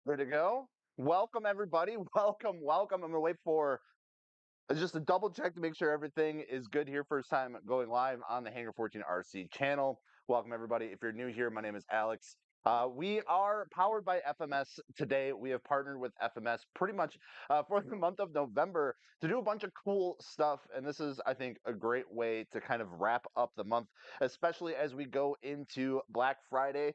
Good to go. Welcome, everybody. Welcome. I'm gonna wait for just a double check to make sure everything is good here. First time going live on the Hangar 14 RC channel. Welcome, everybody. If you're new here, my name is Alex. We are powered by FMS today. We have partnered with FMS pretty much for the month of November to do a bunch of cool stuff. And this is, I think, a great way to kind of wrap up the month, especially as we go into Black Friday.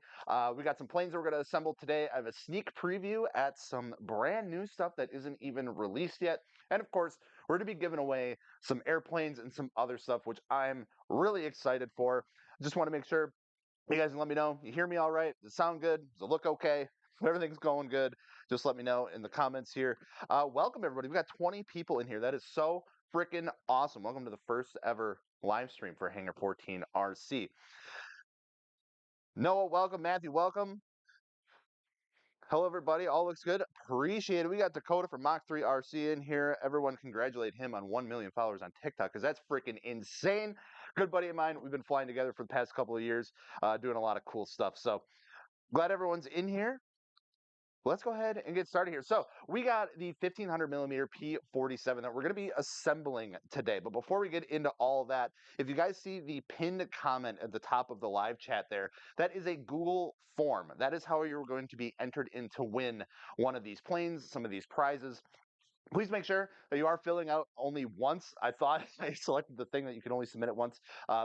We got some planes that we're going to assemble today. I have a sneak preview at some brand new stuff that isn't even released yet. And of course, we're going to be giving away some airplanes and some other stuff, which I'm really excited for. Just want to make sure you guys can let me know. You hear me all right? Does it sound good? Does it look okay? If everything's going good, just let me know in the comments here. Welcome, everybody. We got 20 people in here. That is so freaking awesome. Welcome to the first ever live stream for Hangar 14 RC. Noah, welcome. Matthew, welcome. Hello, everybody. All looks good. Appreciate it. We got Dakota from Mach 3 RC in here. Everyone congratulate him on 1 million followers on TikTok because that's freaking insane. Good buddy of mine. We've been flying together for the past couple of years, doing a lot of cool stuff. So glad everyone's in here. Let's go ahead and get started here. So we got the 1500 millimeter P47 that we're going to be assembling today. But before we get into all that, if you guys see the pinned comment at the top of the live chat there, that is a Google form. That is how you're going to be entered in to win one of these planes, some of these prizes. Please make sure that you are filling out only once. I thought I selected the thing that you can only submit it once.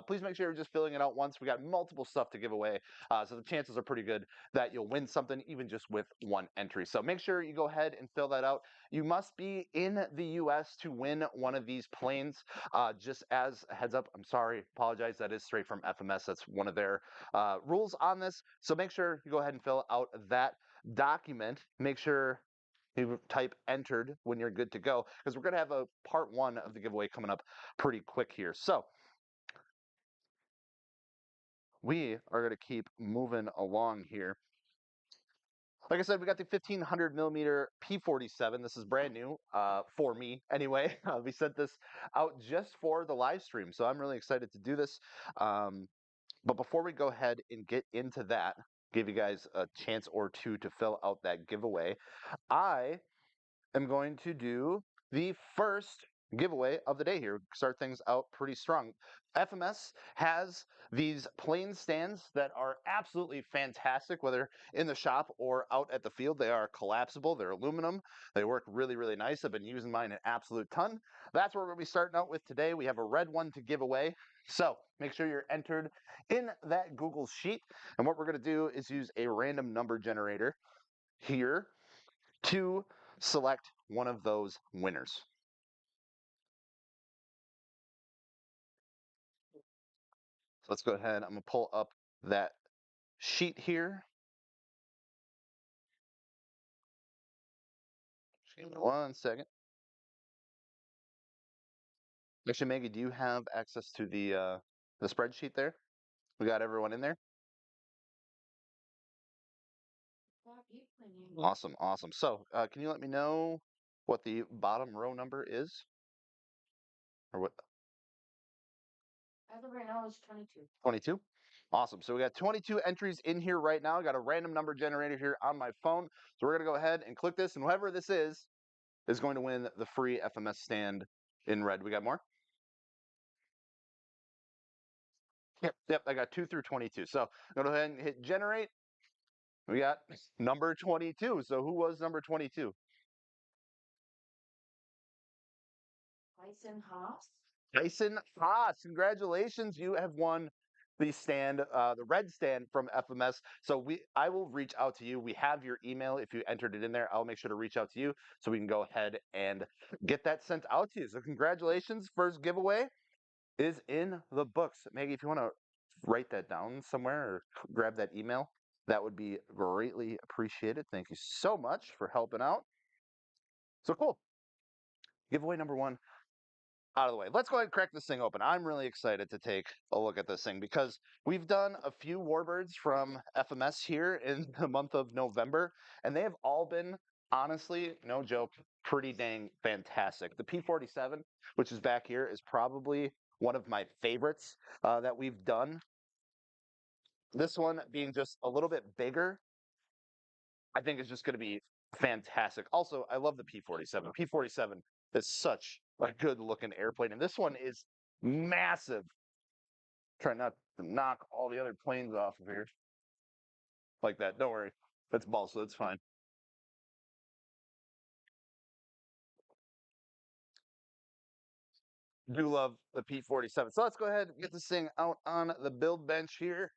Please make sure you're just filling it out once. We got multiple stuff to give away, so the chances are pretty good that you'll win something even just with one entry. So make sure you go ahead and fill that out. You must be in the U.S. to win one of these planes. Just as a heads up, I'm sorry, apologize. That is straight from FMS. That's one of their rules on this. So make sure you go ahead and fill out that document. Make sure you type entered when you're good to go because we're going to have a part one of the giveaway coming up pretty quick here. So we are going to keep moving along here. Like I said, we got the 1500 millimeter P47. This is brand new for me anyway. We sent this out just for the live stream, so I'm really excited to do this. But before we go ahead and get into that, give you guys a chance or two to fill out that giveaway, I am going to do the first giveaway of the day here. Start things out pretty strong. FMS has these plane stands that are absolutely fantastic, whether in the shop or out at the field. They are collapsible, they're aluminum, they work really, really nice. I've been using mine an absolute ton. That's what we're going to be starting out with today. We have a red one to give away. So make sure you're entered in that Google Sheet. And what we're going to do is use a random number generator here to select one of those winners. So let's go ahead. I'm going to pull up that sheet here. Just give me 1 second. Actually, Maggie, do you have access to the spreadsheet there? We got everyone in there? Awesome, awesome. So can you let me know what the bottom row number is? Or what? As of right now, it's 22. 22? Awesome. So we got 22 entries in here right now. I got a random number generator here on my phone. So we're going to go ahead and click this, and whoever this is going to win the free FMS stand in red. We got more? Yep, I got 2 through 22. So go ahead and hit generate. We got number 22. So who was number 22? Tyson Haas. Tyson Haas. Congratulations. You have won the stand, the red stand from FMS. So I will reach out to you. We have your email. If you entered it in there, I'll make sure to reach out to you so we can go ahead and get that sent out to you. So congratulations. First giveaway is in the books. Maggie, if you want to write that down somewhere or grab that email, that would be greatly appreciated. Thank you so much for helping out. So cool. Giveaway number one out of the way. Let's go ahead and crack this thing open. I'm really excited to take a look at this thing because we've done a few warbirds from FMS here in the month of November, and they have all been, honestly, no joke, pretty dang fantastic. The P47, which is back here, is probably one of my favorites that we've done. This one being just a little bit bigger, I think is just going to be fantastic. Also, I love the P-47. P-47 is such a good looking airplane, and this one is massive. Try not to knock all the other planes off of here like that. Don't worry, that's balsa. That's fine. Do love the P-47. So let's go ahead and get this thing out on the build bench here.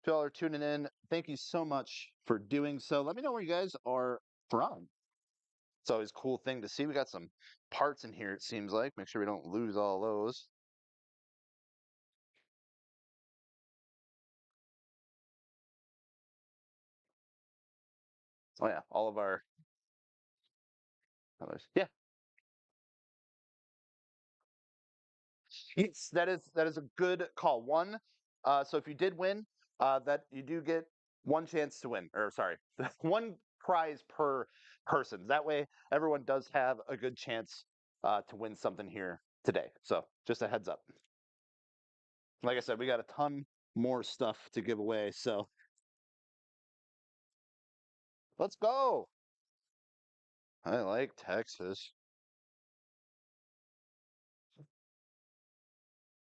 If y'all are tuning in, thank you so much for doing so. Let me know where you guys are from. It's always a cool thing to see. We got some parts in here, it seems like. Make sure we don't lose all those. Oh yeah, all of our others. Yeah, yes, that is a good call. So if you did win, that you do get one chance to win, or sorry, one prize per person. That way, everyone does have a good chance to win something here today. So just a heads up. Like I said, we got a ton more stuff to give away. So let's go. I like Texas.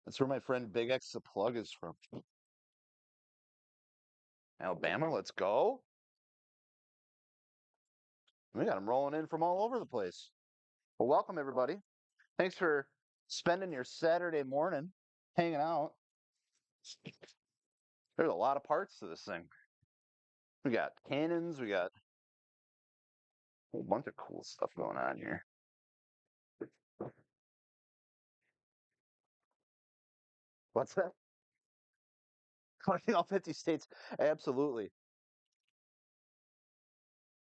That's where my friend Big X the Plug is from. Alabama, let's go. We got them rolling in from all over the place. Well, welcome everybody. Thanks for spending your Saturday morning hanging out. There's a lot of parts to this thing. We got cannons, we got a whole bunch of cool stuff going on here. What's that? Collecting all 50 states. Absolutely.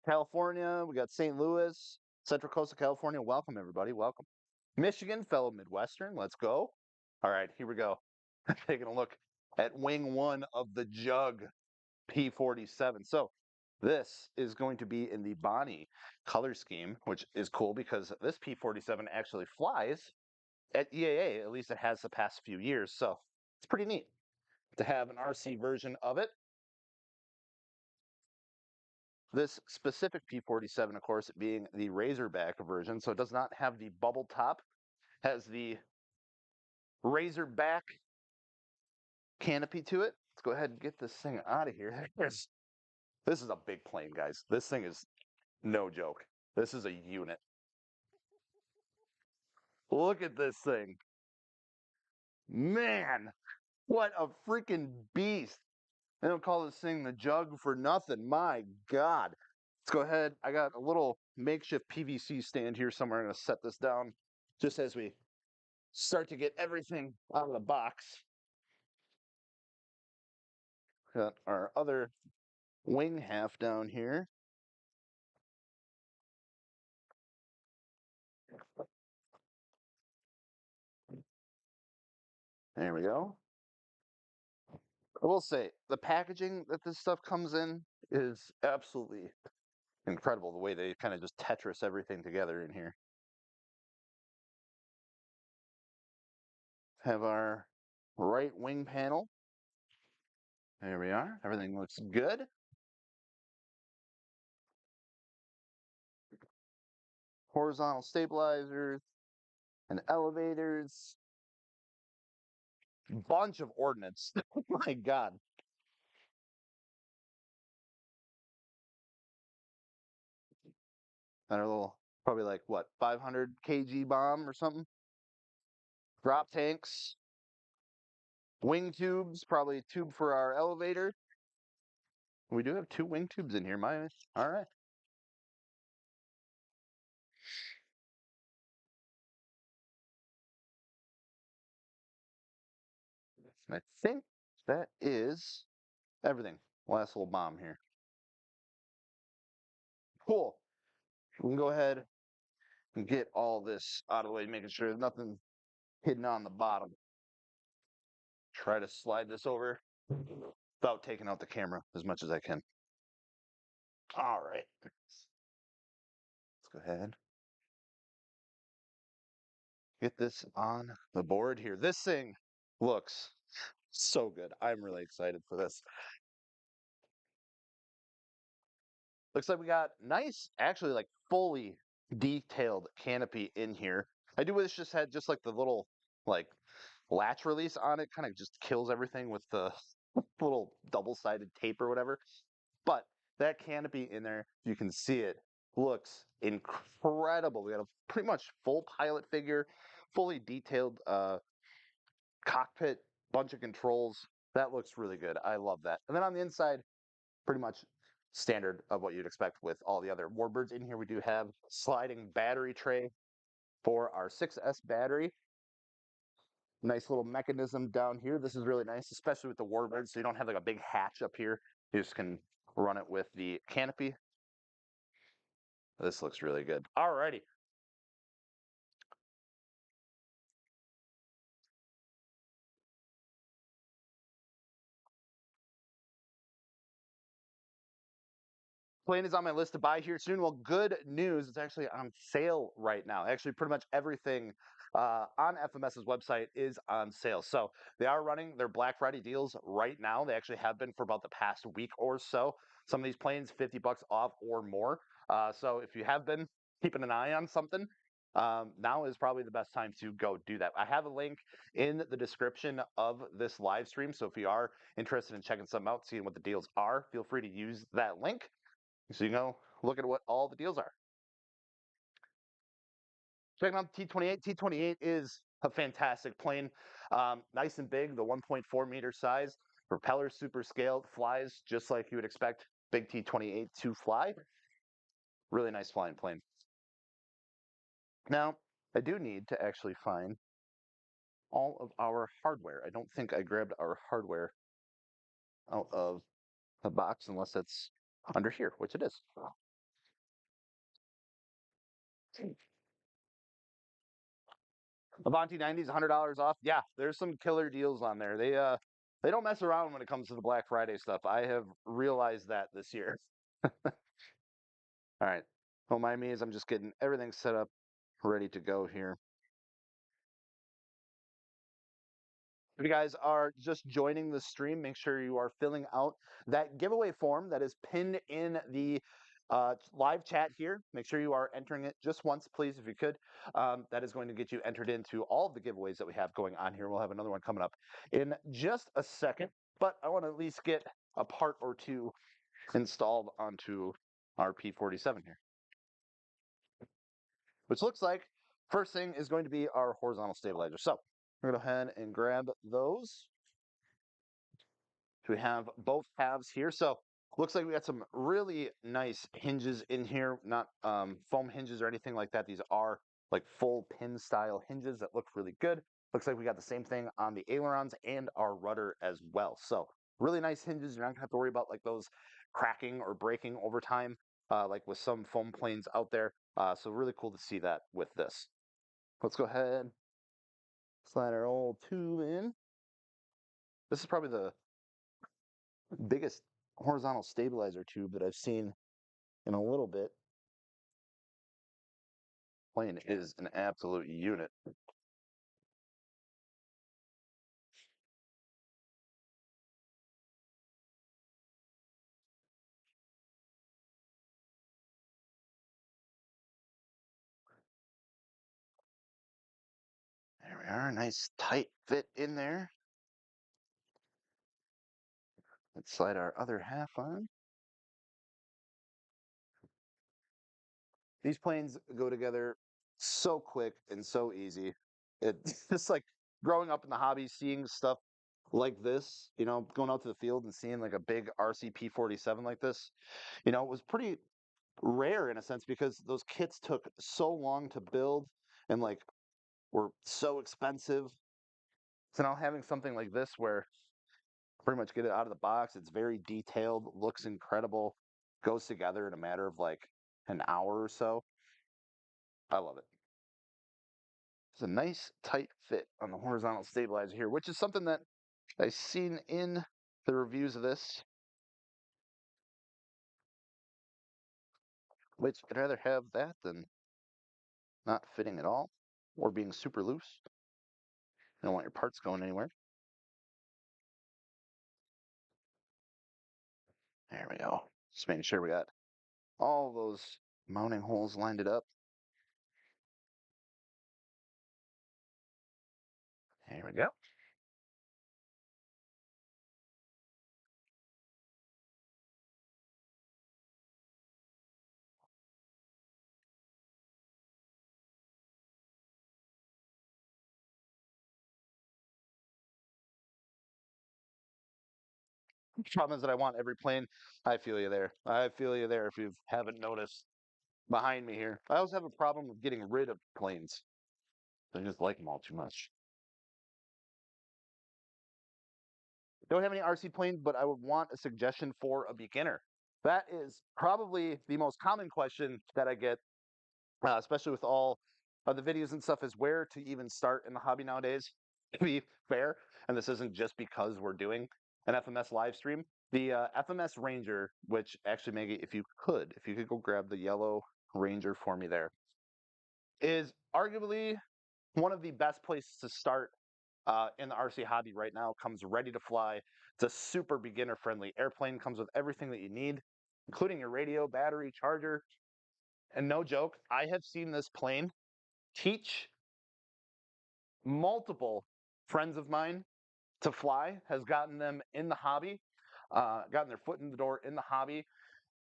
California, we got St. Louis, Central Coast of California. Welcome everybody. Welcome. Michigan, fellow Midwestern. Let's go. All right, here we go. Taking a look at wing one of the Jug P-47. So this is going to be in the Bonnie color scheme, which is cool because this P-47 actually flies at EAA. At least it has the past few years. So it's pretty neat to have an RC version of it. This specific P-47, of course, being the Razorback version, so it does not have the bubble top, has the Razorback canopy to it. Let's go ahead and get this thing out of here. This is a big plane, guys. This thing is no joke. This is a unit. Look at this thing. Man, what a freaking beast. They don't call this thing the Jug for nothing. My God. Let's go ahead. I got a little makeshift PVC stand here somewhere. I'm going to set this down just as we start to get everything out of the box. Got our other wing half down here. There we go. I will say the packaging that this stuff comes in is absolutely incredible. The way they kind of just Tetris everything together in here. Have our right wing panel. There we are. Everything looks good. Horizontal stabilizers and elevators. Bunch of ordnance. My God. And our little, probably like what, 500 kg bomb or something? Drop tanks. Wing tubes, probably a tube for our elevator. We do have two wing tubes in here, my all right. I think that is everything. Last little bomb here. Cool. We can go ahead and get all this out of the way, making sure there's nothing hidden on the bottom. Try to slide this over without taking out the camera as much as I can. All right. Let's go ahead. Get this on the board here. This thing looks so good. I'm really excited for this. Looks like we got nice, actually like fully detailed canopy in here. I do wish this had just like the little like latch release on it, kind of just kills everything with the little double-sided tape or whatever. But that canopy in there, you can see it, looks incredible. We got a pretty much full pilot figure, fully detailed cockpit, bunch of controls. That looks really good. I love that. And then on the inside, pretty much standard of what you'd expect with all the other warbirds. In here, we do have sliding battery tray for our 6S battery. Nice little mechanism down here. This is really nice, especially with the warbirds, so you don't have like a big hatch up here. You just can run it with the canopy. This looks really good. Alrighty. Plane is on my list to buy here soon. Well, good news. It's actually on sale right now. Actually, pretty much everything on FMS's website is on sale. So they are running their Black Friday deals right now. They actually have been for about the past week or so. Some of these planes, 50 bucks off or more. So if you have been keeping an eye on something, now is probably the best time to go do that. I have a link in the description of this live stream. So if you are interested in checking something out, seeing what the deals are, feel free to use that link. So you know, look at what all the deals are. Checking out the T-28. T-28 is a fantastic plane. Nice and big, the 1.4 meter size. Propeller super scaled, flies just like you would expect big T-28 to fly. Really nice flying plane. Now, I do need to actually find all of our hardware. I don't think I grabbed our hardware out of the box unless it's under here, which it is. Avanti 90 is $100 off. Yeah, there's some killer deals on there. They don't mess around when it comes to the Black Friday stuff. I have realized that this year. All right. Don't mind me as I'm just getting everything set up, ready to go here. If you guys are just joining the stream, make sure you are filling out that giveaway form that is pinned in the live chat here. Make sure you are entering it just once, please, if you could. That is going to get you entered into all of the giveaways that we have going on here. We'll have another one coming up in just a second, but I want to at least get a part or two installed onto our P47 here, which looks like first thing is going to be our horizontal stabilizer. So we're going to go ahead and grab those. So we have both halves here. So looks like we got some really nice hinges in here, not foam hinges or anything like that. These are like full pin style hinges that look really good. Looks like we got the same thing on the ailerons and our rudder as well. So really nice hinges. You're not gonna have to worry about like those cracking or breaking over time, like with some foam planes out there. So really cool to see that with this. Let's go ahead, slide our old tube in. This is probably the biggest horizontal stabilizer tube that I've seen in a little bit. Plane is an absolute unit. There we are, nice tight fit in there. Let's slide our other half on. These planes go together so quick and so easy. It's just like growing up in the hobby, seeing stuff like this, you know, going out to the field and seeing like a big RCP 47 like this, you know, it was pretty rare in a sense because those kits took so long to build and like were so expensive. So now having something like this where pretty much get it out of the box, it's very detailed, looks incredible, goes together in a matter of like an hour or so. I love it. It's a nice tight fit on the horizontal stabilizer here, which is something that I've seen in the reviews of this, which I'd rather have that than not fitting at all or being super loose. You don't want your parts going anywhere. There we go. Just making sure we got all those mounting holes lined it up. There we go. Problem is that I want every plane. I feel you there. I feel you there if you haven't noticed behind me here. I also have a problem with getting rid of planes. I just like them all too much. Don't have any RC planes, but I would want a suggestion for a beginner. That is probably the most common question that I get, especially with all of the videos and stuff, is where to even start in the hobby nowadays. To be fair, and this isn't just because we're doing an FMS live stream. The FMS Ranger, which actually, Maggie, if you could go grab the yellow Ranger for me there, is arguably one of the best places to start in the RC hobby right now. Comes ready to fly. It's a super beginner friendly airplane. Comes with everything that you need, including your radio, battery, charger. And no joke, I have seen this plane teach multiple friends of mine to fly, has gotten them in the hobby, gotten their foot in the door in the hobby,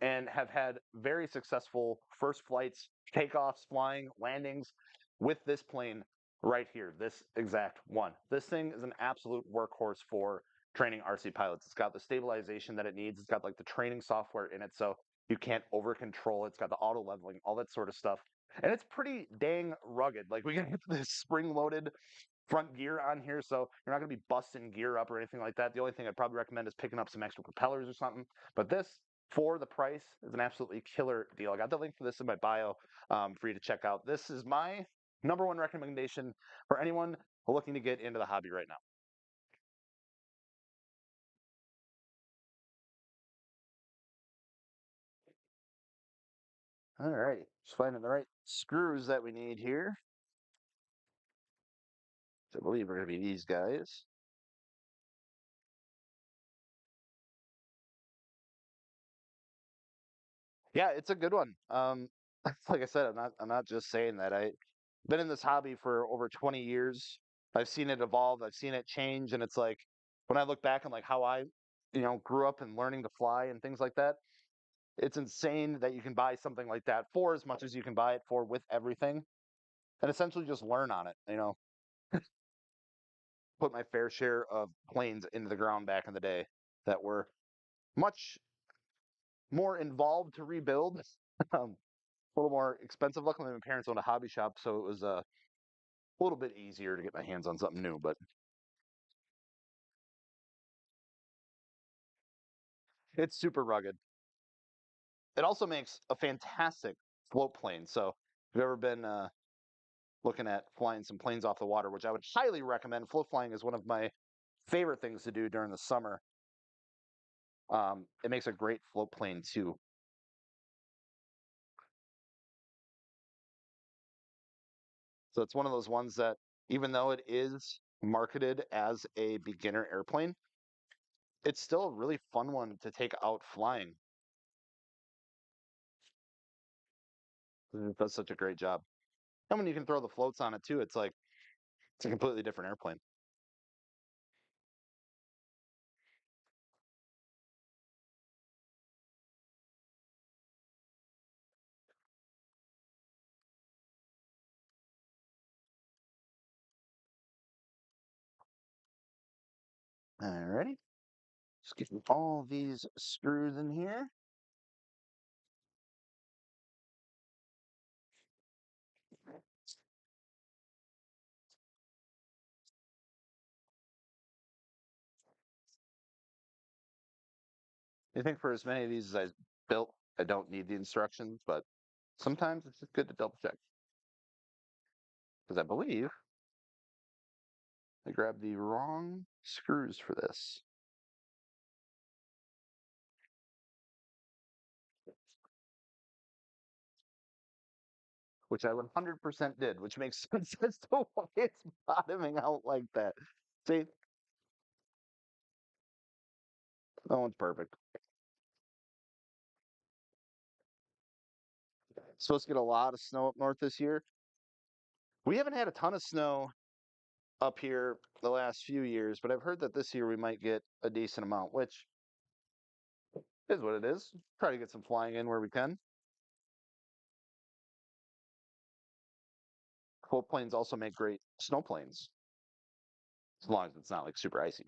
and have had very successful first flights, takeoffs, flying, landings with this plane right here, this exact one. This thing is an absolute workhorse for training RC pilots. It's got the stabilization that it needs. It's got like the training software in it, so you can't over control it. It's got the auto leveling, all that sort of stuff. And it's pretty dang rugged. Like we got this spring loaded front gear on here, so you're not going to be busting gear up or anything like that. The only thing I'd probably recommend is picking up some extra propellers or something. But this, for the price, is an absolutely killer deal. I got the link for this in my bio for you to check out. This is my number one recommendation for anyone looking to get into the hobby right now. All right, just finding the right screws that we need here. So I believe are going to be these guys. Yeah, it's a good one. Like I said, I'm not just saying that. I've been in this hobby for over 20 years. I've seen it evolve. I've seen it change, and it's like when I look back on like how I, grew up and learning to fly and things like that. It's insane that you can buy something like that for as much as you can buy it for with everything, and essentially just learn on it. Put my fair share of planes into the ground back in the day that were much more involved to rebuild. Um, a little more expensive. Luckily, my parents owned a hobby shop, so it was a little bit easier to get my hands on something new. But it's super rugged. It also makes a fantastic float plane. So if you've ever been looking at flying some planes off the water, which I would highly recommend, float flying is one of my favorite things to do during the summer. It makes a great float plane too. So it's one of those ones that, even though it is marketed as a beginner airplane, it's still a really fun one to take out flying. It does such a great job. And when you can throw the floats on it too, it's like it's a completely different airplane. Alrighty. Just getting all these screws in here. I think for as many of these as I built, I don't need the instructions, but sometimes it's just good to double check. Because I believe I grabbed the wrong screws for this, which I 100% did, which makes sense as to why it's bottoming out like that. See, that one's perfect. Supposed to get a lot of snow up north this year. We haven't had a ton of snow up here the last few years, but I've heard that this year we might get a decent amount, which is what it is. Try to get some flying in where we can. Float planes also make great snow planes, as long as it's not like super icy.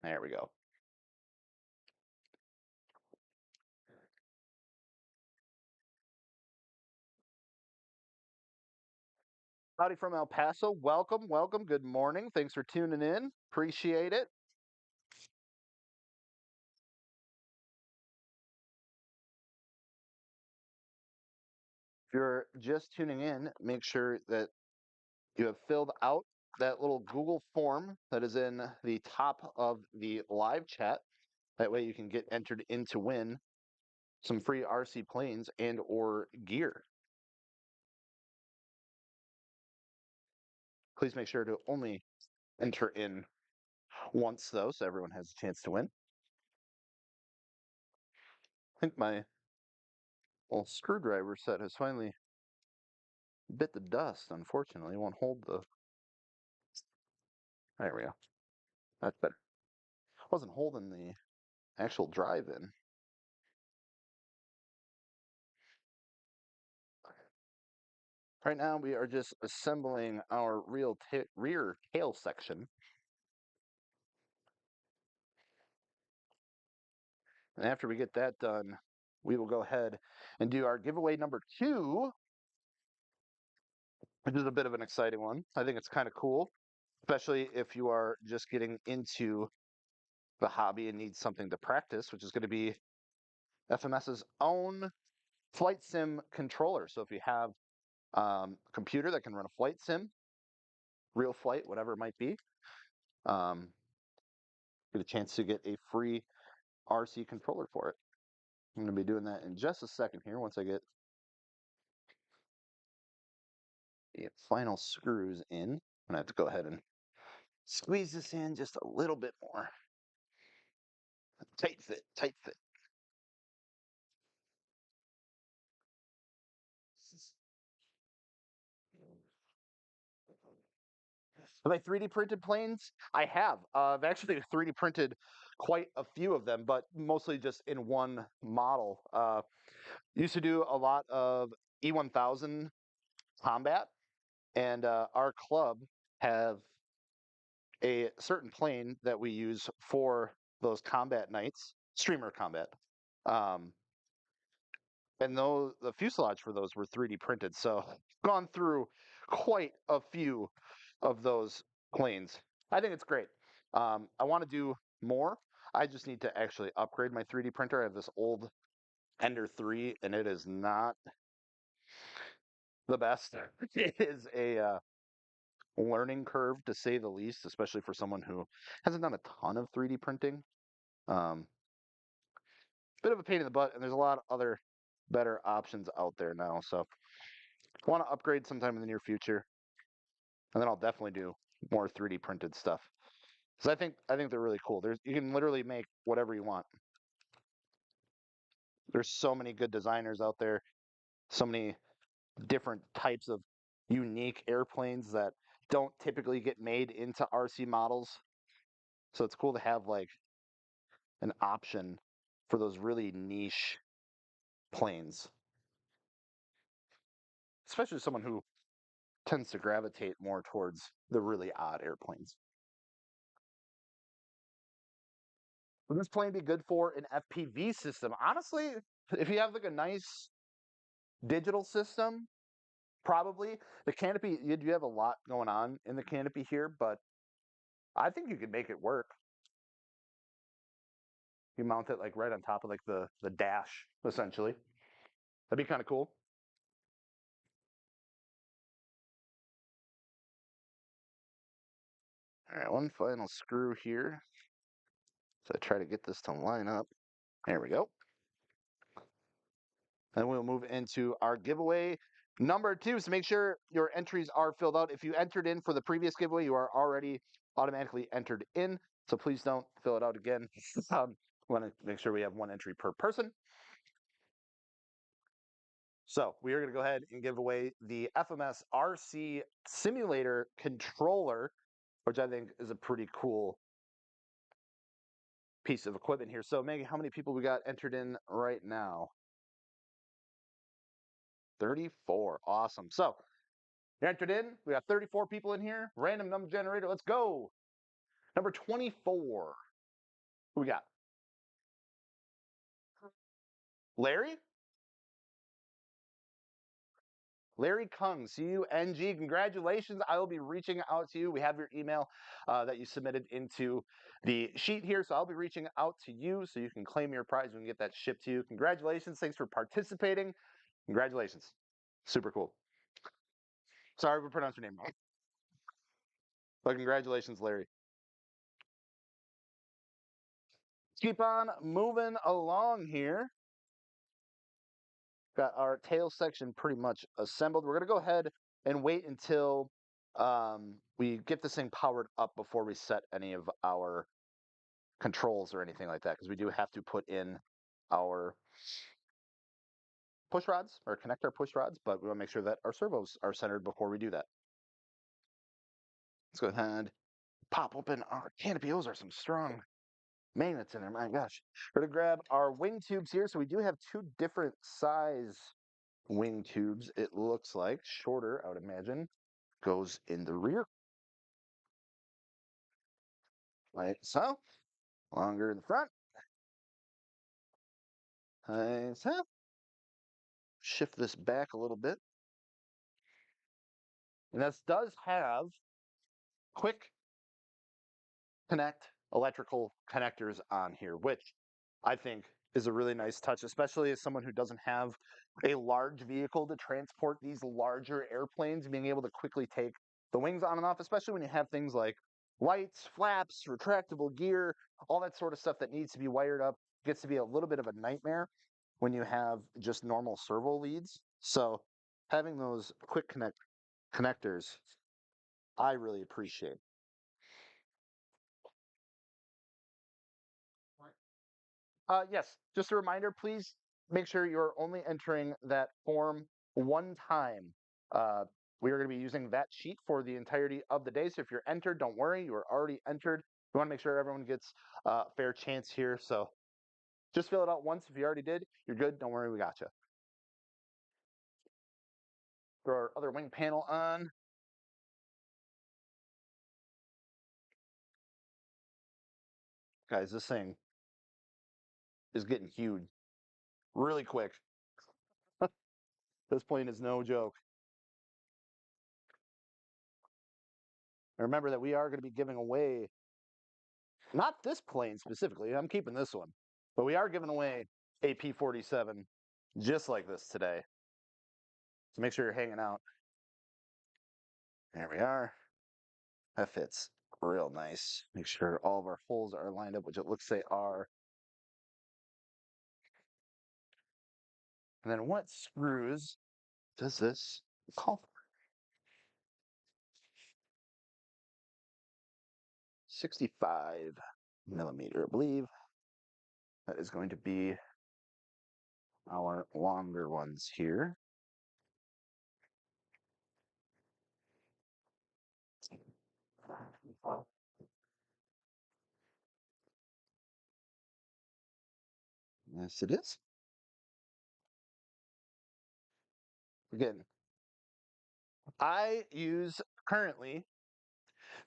There we go. Howdy from El Paso. Welcome, welcome. Good morning. Thanks for tuning in. Appreciate it. If you're just tuning in, make sure that you have filled out that little Google form that is in the top of the live chat. That way you can get entered in to win some free RC planes and or gear. Please make sure to only enter in once though, so everyone has a chance to win. I think my little screwdriver set has finally bit the dust, unfortunately. It won't hold the... There we go. That's better. Wasn't holding the actual drive in. Right now we are just assembling our rear tail section. And after we get that done, we will go ahead and do our giveaway number 2, which is a bit of an exciting one. I think it's kind of cool, especially if you are just getting into the hobby and need something to practice, which is going to be FMS's own flight sim controller. So if you have a computer that can run a flight sim, real flight, whatever it might be, um, get a chance to get a free RC controller for it. I'm going to be doing that in just a second here once I get the final screws in. I'm going to have to go ahead and squeeze this in just a little bit more. Tight fit, tight fit. Have I 3D printed planes? I have. I've actually 3D printed quite a few of them, but mostly just in one model. Used to do a lot of E1000 combat, and our club have a certain plane that we use for those combat nights, streamer combat. Um, and those the fuselage for those were 3D printed. So gone through quite a few of those planes. I think it's great. I want to do more. I just need to actually upgrade my 3D printer. I have this old Ender 3, and it is not the best. It is a learning curve to say the least, especially for someone who hasn't done a ton of 3D printing. Um, Bit of a pain in the butt, and there's a lot of other better options out there now. So I want to upgrade sometime in the near future, and then I'll definitely do more 3D printed stuff. Because I think they're really cool. You can literally make whatever you want. There's so many good designers out there, so many different types of unique airplanes that don't typically get made into RC models. So it's cool to have like an option for those really niche planes, especially someone who tends to gravitate more towards the really odd airplanes. Would this plane be good for an FPV system? Honestly, if you have like a nice digital system, probably. The canopy, you have a lot going on in the canopy here, but I think you could make it work. You mount it like right on top of like the dash, essentially. That'd be kind of cool. All right, one final screw here. So I try to get this to line up. There we go. And we'll move into our giveaway number 2. So make sure your entries are filled out. If you entered in for the previous giveaway, you are already automatically entered in. So please don't fill it out again. Want to make sure we have one entry per person. So we are going to go ahead and give away the FMS RC simulator controller, which I think is a pretty cool piece of equipment here. So Maggie, how many people we got entered in right now? 34. Awesome. So you're entered in. We got 34 people in here. Random number generator. Let's go. Number 24. Who we got? Larry? Larry Kung, C-U-N-G. Congratulations. I will be reaching out to you. We have your email that you submitted into the sheet here. So I'll be reaching out to you so you can claim your prize. We can get that shipped to you. Congratulations. Thanks for participating. Congratulations. Super cool. Sorry if I pronounced your name wrong. But congratulations, Larry. Let's keep on moving along here. Got our tail section pretty much assembled. We're going to go ahead and wait until we get this thing powered up before we set any of our controls or anything like that, because we do have to put in our push rods or connect our push rods, but we want to make sure that our servos are centered before we do that. Let's go ahead, pop open our canopy. Those are some strong magnets in there. My gosh. We're going to grab our wing tubes here. So we do have two different size wing tubes, it looks like. Shorter, I would imagine, goes in the rear, like so. Longer in the front, like so. Shift this back a little bit. And this does have quick connect electrical connectors on here, which I think is a really nice touch, especially as someone who doesn't have a large vehicle to transport these larger airplanes, being able to quickly take the wings on and off, especially when you have things like lights, flaps, retractable gear, all that sort of stuff that needs to be wired up gets to be a little bit of a nightmare when you have just normal servo leads. So having those quick connectors, I really appreciate. Yes, just a reminder, please make sure you're only entering that form one time. We are going to be using that sheet for the entirety of the day. So if you're entered, don't worry, you are already entered. We want to make sure everyone gets a fair chance here. So just fill it out once. If you already did, you're good. Don't worry, we got you. Throw our other wing panel on. Guys, this thing is getting huge really quick. This plane is no joke. And remember that we are going to be giving away, not this plane specifically, I'm keeping this one, but we are giving away a P-47 just like this today. So make sure you're hanging out. There we are. That fits real nice. Make sure all of our holes are lined up, which it looks they are. And then what screws does this call for? 65mm, I believe. That is going to be our longer ones here. Yes, it is. Again, I use currently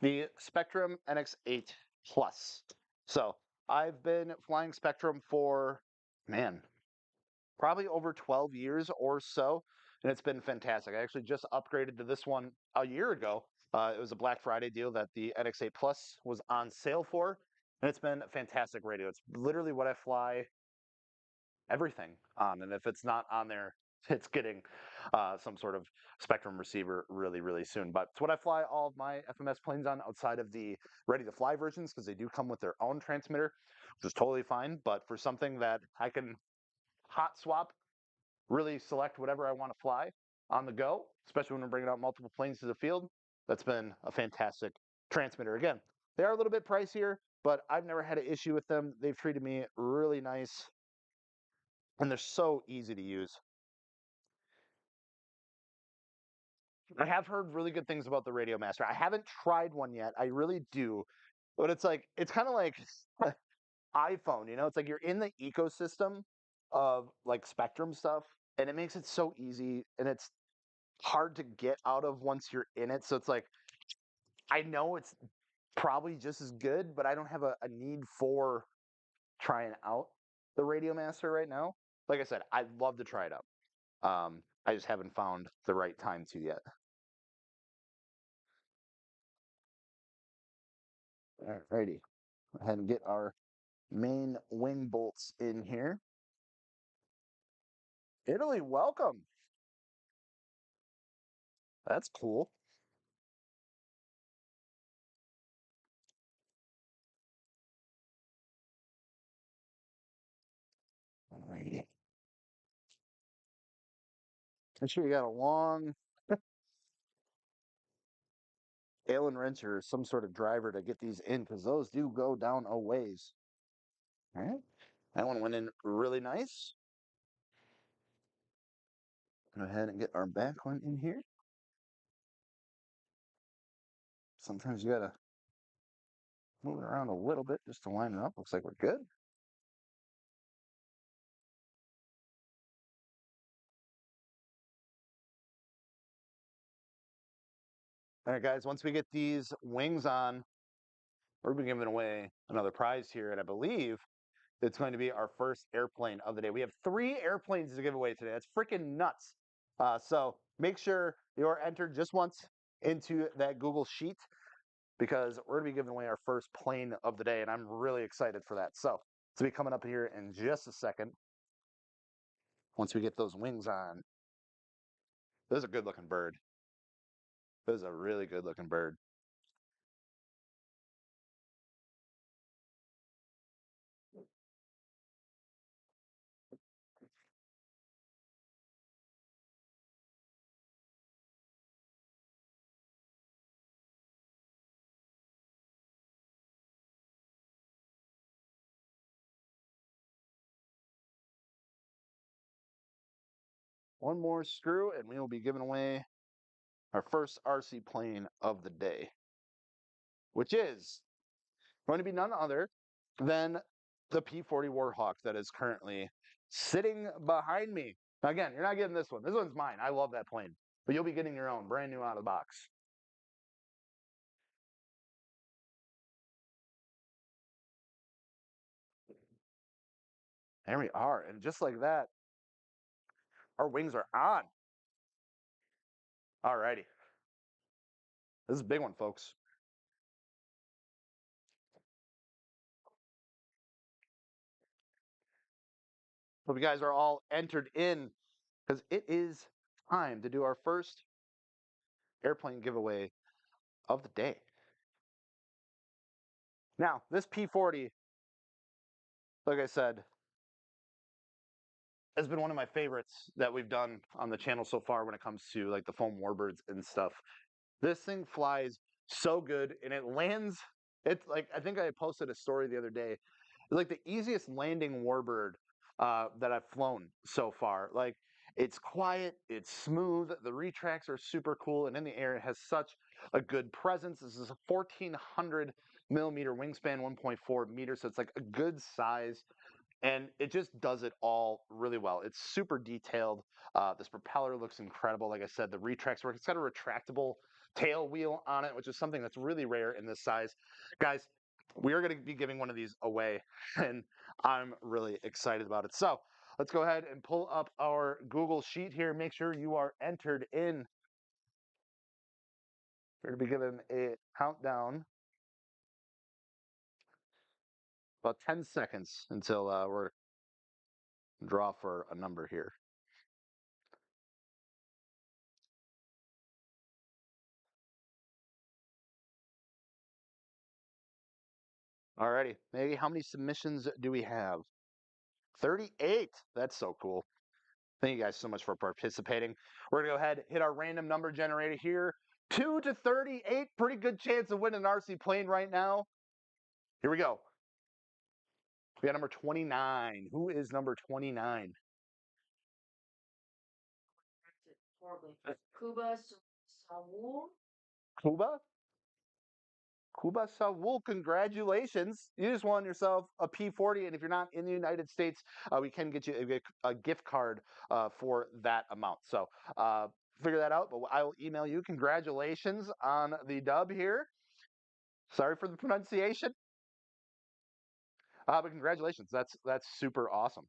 the Spectrum NX8 Plus. So I've been flying Spectrum for, man, probably over 12 years or so, and it's been fantastic. I actually just upgraded to this one a year ago. It was a Black Friday deal that the NX8 Plus was on sale for, and it's been a fantastic radio. It's literally what I fly everything on, and if it's not on there, it's getting some sort of Spectrum receiver really, really soon. But it's what I fly all of my FMS planes on outside of the ready-to-fly versions, because they do come with their own transmitter, which is totally fine. But for something that I can hot swap, really select whatever I want to fly on the go, especially when we're bringing out multiple planes to the field, that's been a fantastic transmitter. Again, they are a little bit pricier, but I've never had an issue with them. They've treated me really nice, and they're so easy to use. I have heard really good things about the Radio Master. I haven't tried one yet. I really do, but it's kind of like iPhone. It's like you're in the ecosystem of like Spectrum stuff, and it makes it so easy, and it's hard to get out of once you're in it. So it's like I know it's probably just as good, but I don't have a need for trying out the Radio Master right now. Like I said, I'd love to try it out. I just haven't found the right time to yet. Alrighty, go ahead and get our main wing bolts in here. Italy, welcome. That's cool. Alrighty. Make sure you got a long Allen wrench or some sort of driver to get these in because those do go down a ways. All right. That one went in really nice. Go ahead and get our back one in here. Sometimes you gotta move it around a little bit just to line it up. Looks like we're good. All right, guys, once we get these wings on, we're gonna be giving away another prize here, and I believe it's going to be our first airplane of the day. We have 3 airplanes to give away today. That's freaking nuts. So make sure you're entered just once into that Google Sheet because we're going to be giving away our first plane of the day, and I'm really excited for that. So it's going to be coming up here in just a second once we get those wings on. This is a good looking bird. This is a really good looking bird. One more screw, and we will be giving away our first RC plane of the day, which is going to be none other than the P-40 Warhawk that is currently sitting behind me. Now, again, you're not getting this one. This one's mine. I love that plane. But you'll be getting your own, brand new out of the box. There we are. And just like that, our wings are on. Alrighty. This is a big one, folks. Hope you guys are all entered in because it is time to do our first airplane giveaway of the day. Now, this P-40, like I said, has been one of my favorites that we've done on the channel so far when it comes to like the foam warbirds and stuff. This thing flies so good and it lands. It's like I think I posted a story the other day. It's like the easiest landing warbird that I've flown so far. Like it's quiet, it's smooth, the retracts are super cool, and in the air it has such a good presence. This is a 1400 millimeter wingspan, 1.4 meters, so it's like a good size and it just does it all really well. It's super detailed. This propeller looks incredible. Like I said, the retracts work. It's got a retractable tail wheel on it, which is something that's really rare in this size. Guys, we are going to be giving one of these away, and I'm really excited about it. So let's go ahead and pull up our Google Sheet here. Make sure you are entered in. We're going to be given a countdown, about 10 seconds until we're draw for a number here. Alrighty, maybe how many submissions do we have? 38. That's so cool. Thank you guys so much for participating. We're going to go ahead hit our random number generator here. 2 to 38. Pretty good chance of winning an RC plane right now. Here we go. We got number 29. Who is number 29? Horribly. Kuba Saul. Cuba? Cuba Saul, congratulations. You just won yourself a P40. And if you're not in the United States, we can get you a gift card for that amount. So figure that out, but I will email you. Congratulations on the dub here. Sorry for the pronunciation, but congratulations. That's super awesome.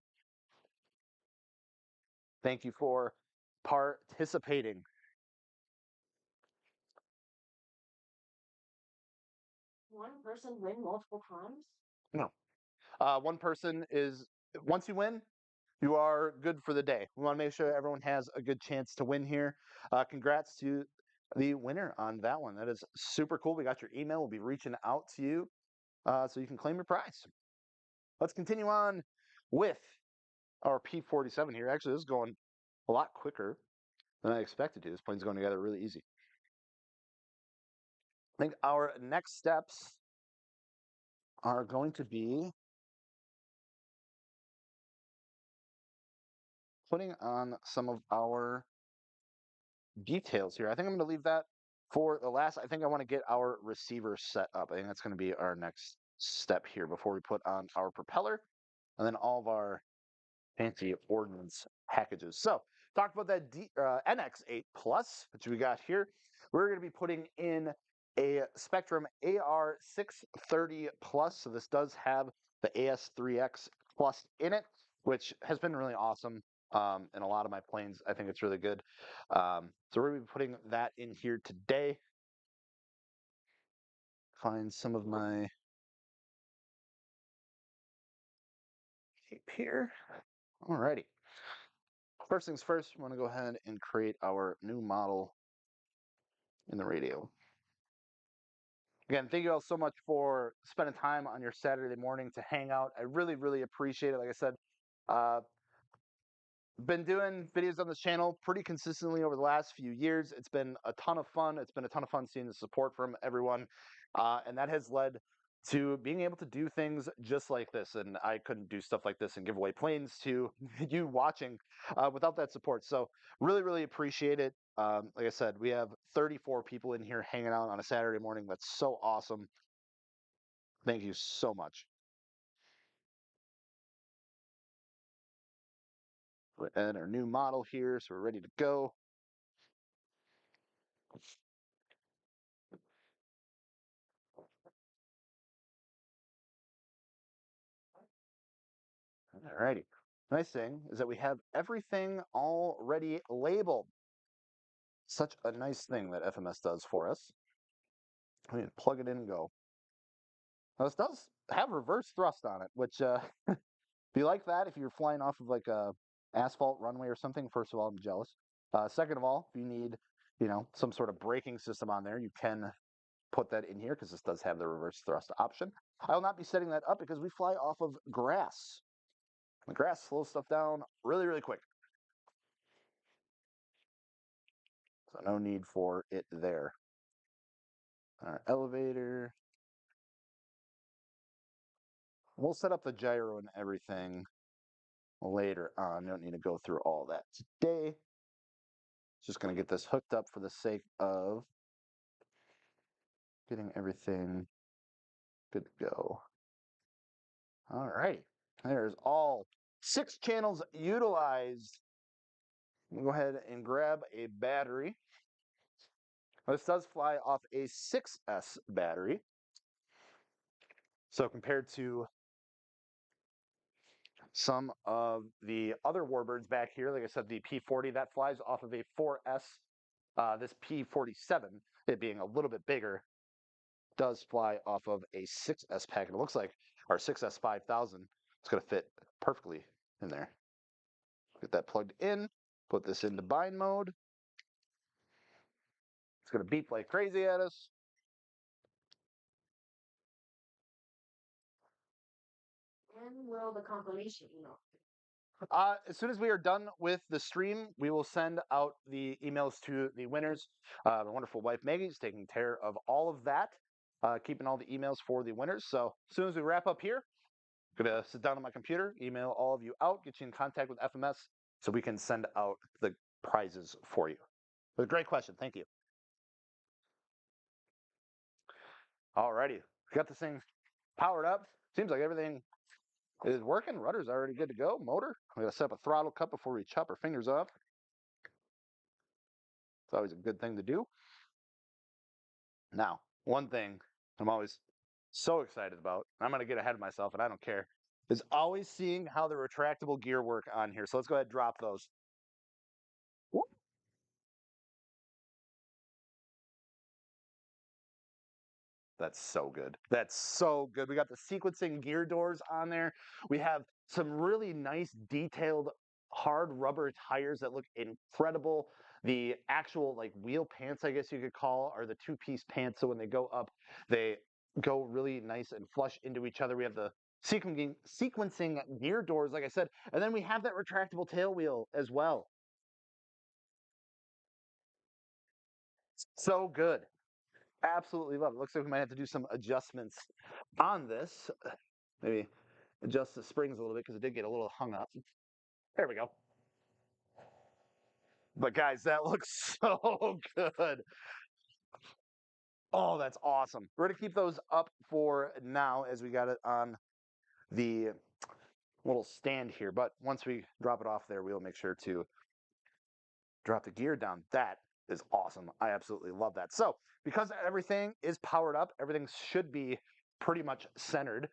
Thank you for participating. One person win multiple times? No. One person is, once you win, you are good for the day. We want to make sure everyone has a good chance to win here. Congrats to the winner on that one. That is super cool. We got your email. We'll be reaching out to you so you can claim your prize. Let's continue on with our P47 here. Actually, this is going a lot quicker than I expected to. This plane's going together really easy. I think our next steps are going to be putting on some of our details here. I think I'm going to leave that for the last. I think I want to get our receiver set up. I think that's going to be our next step here before we put on our propeller and then all of our fancy ordnance packages. So talk about that NX8 Plus, which we got here. We're going to be putting in a Spectrum AR630 Plus. So this does have the AS3X Plus in it, which has been really awesome in a lot of my planes. I think it's really good. So we're going to be putting that in here today. Find some of my tape here. Alrighty. First things first, we want to go ahead and create our new model in the radio. Again, thank you all so much for spending time on your Saturday morning to hang out. I really, really appreciate it. Like I said, uh, been doing videos on this channel pretty consistently over the last few years. It's been a ton of fun. It's been a ton of fun seeing the support from everyone. And that has led to being able to do things just like this. And I couldn't do stuff like this and give away planes to you watching without that support. So really, really appreciate it. Like I said, we have 34 people in here hanging out on a Saturday morning. That's so awesome. Thank you so much. We'll add our new model here, so we're ready to go. Alrighty. Nice thing is that we have everything already labeled. Such a nice thing that FMS does for us. We can plug it in and go. Now this does have reverse thrust on it, which if you like that, if you're flying off of like a asphalt runway or something, first of all, I'm jealous. Second of all, if you need, some sort of braking system on there, you can put that in here because this does have the reverse thrust option. I will not be setting that up because we fly off of grass. The grass slows stuff down really, really quick. So no need for it there. Our elevator. We'll set up the gyro and everything later on. Don't need to go through all that today. Just going to get this hooked up for the sake of getting everything good to go. All right. There's all 6 channels utilized. We'll go ahead and grab a battery. This does fly off a 6S battery. So compared to some of the other warbirds back here, like I said, the P40, that flies off of a 4S. This P47, it being a little bit bigger, does fly off of a 6S pack. And it looks like our 6S 5000 is going to fit perfectly in there. Get that plugged in, put this into bind mode. It's going to beep like crazy at us. When will the confirmation email? As soon as we are done with the stream, we will send out the emails to the winners. The wonderful wife Maggie is taking care of all of that. keeping all the emails for the winners. So as soon as we wrap up here, I'm gonna sit down on my computer, email all of you out, get you in contact with FMS so we can send out the prizes for you. It was a great question. Thank you. Alrighty, we got this thing powered up. Seems like everything is working. Rudder's already good to go. Motor. We gotta set up a throttle cut before we chop our fingers off. It's always a good thing to do. Now, one thing I'm always so excited about, I'm going to get ahead of myself and I don't care, is always seeing how the retractable gear work on here. So let's go ahead and drop those. That's so good. That's so good. We got the sequencing gear doors on there. We have some really nice detailed hard rubber tires that look incredible. The actual like wheel pants, I guess you could call, are the two-piece pants. So when they go up, they go really nice and flush into each other. We have the sequencing gear doors, like I said, and then we have that retractable tail wheel as well. So good. Absolutely love it. Looks like we might have to do some adjustments on this. Maybe adjust the springs a little bit because it did get a little hung up. There we go. But guys, that looks so good. Oh, that's awesome. We're going to keep those up for now as we got it on the little stand here. But once we drop it off there, we'll make sure to drop the gear down. That is awesome. I absolutely love that. So because everything is powered up, everything should be pretty much centered.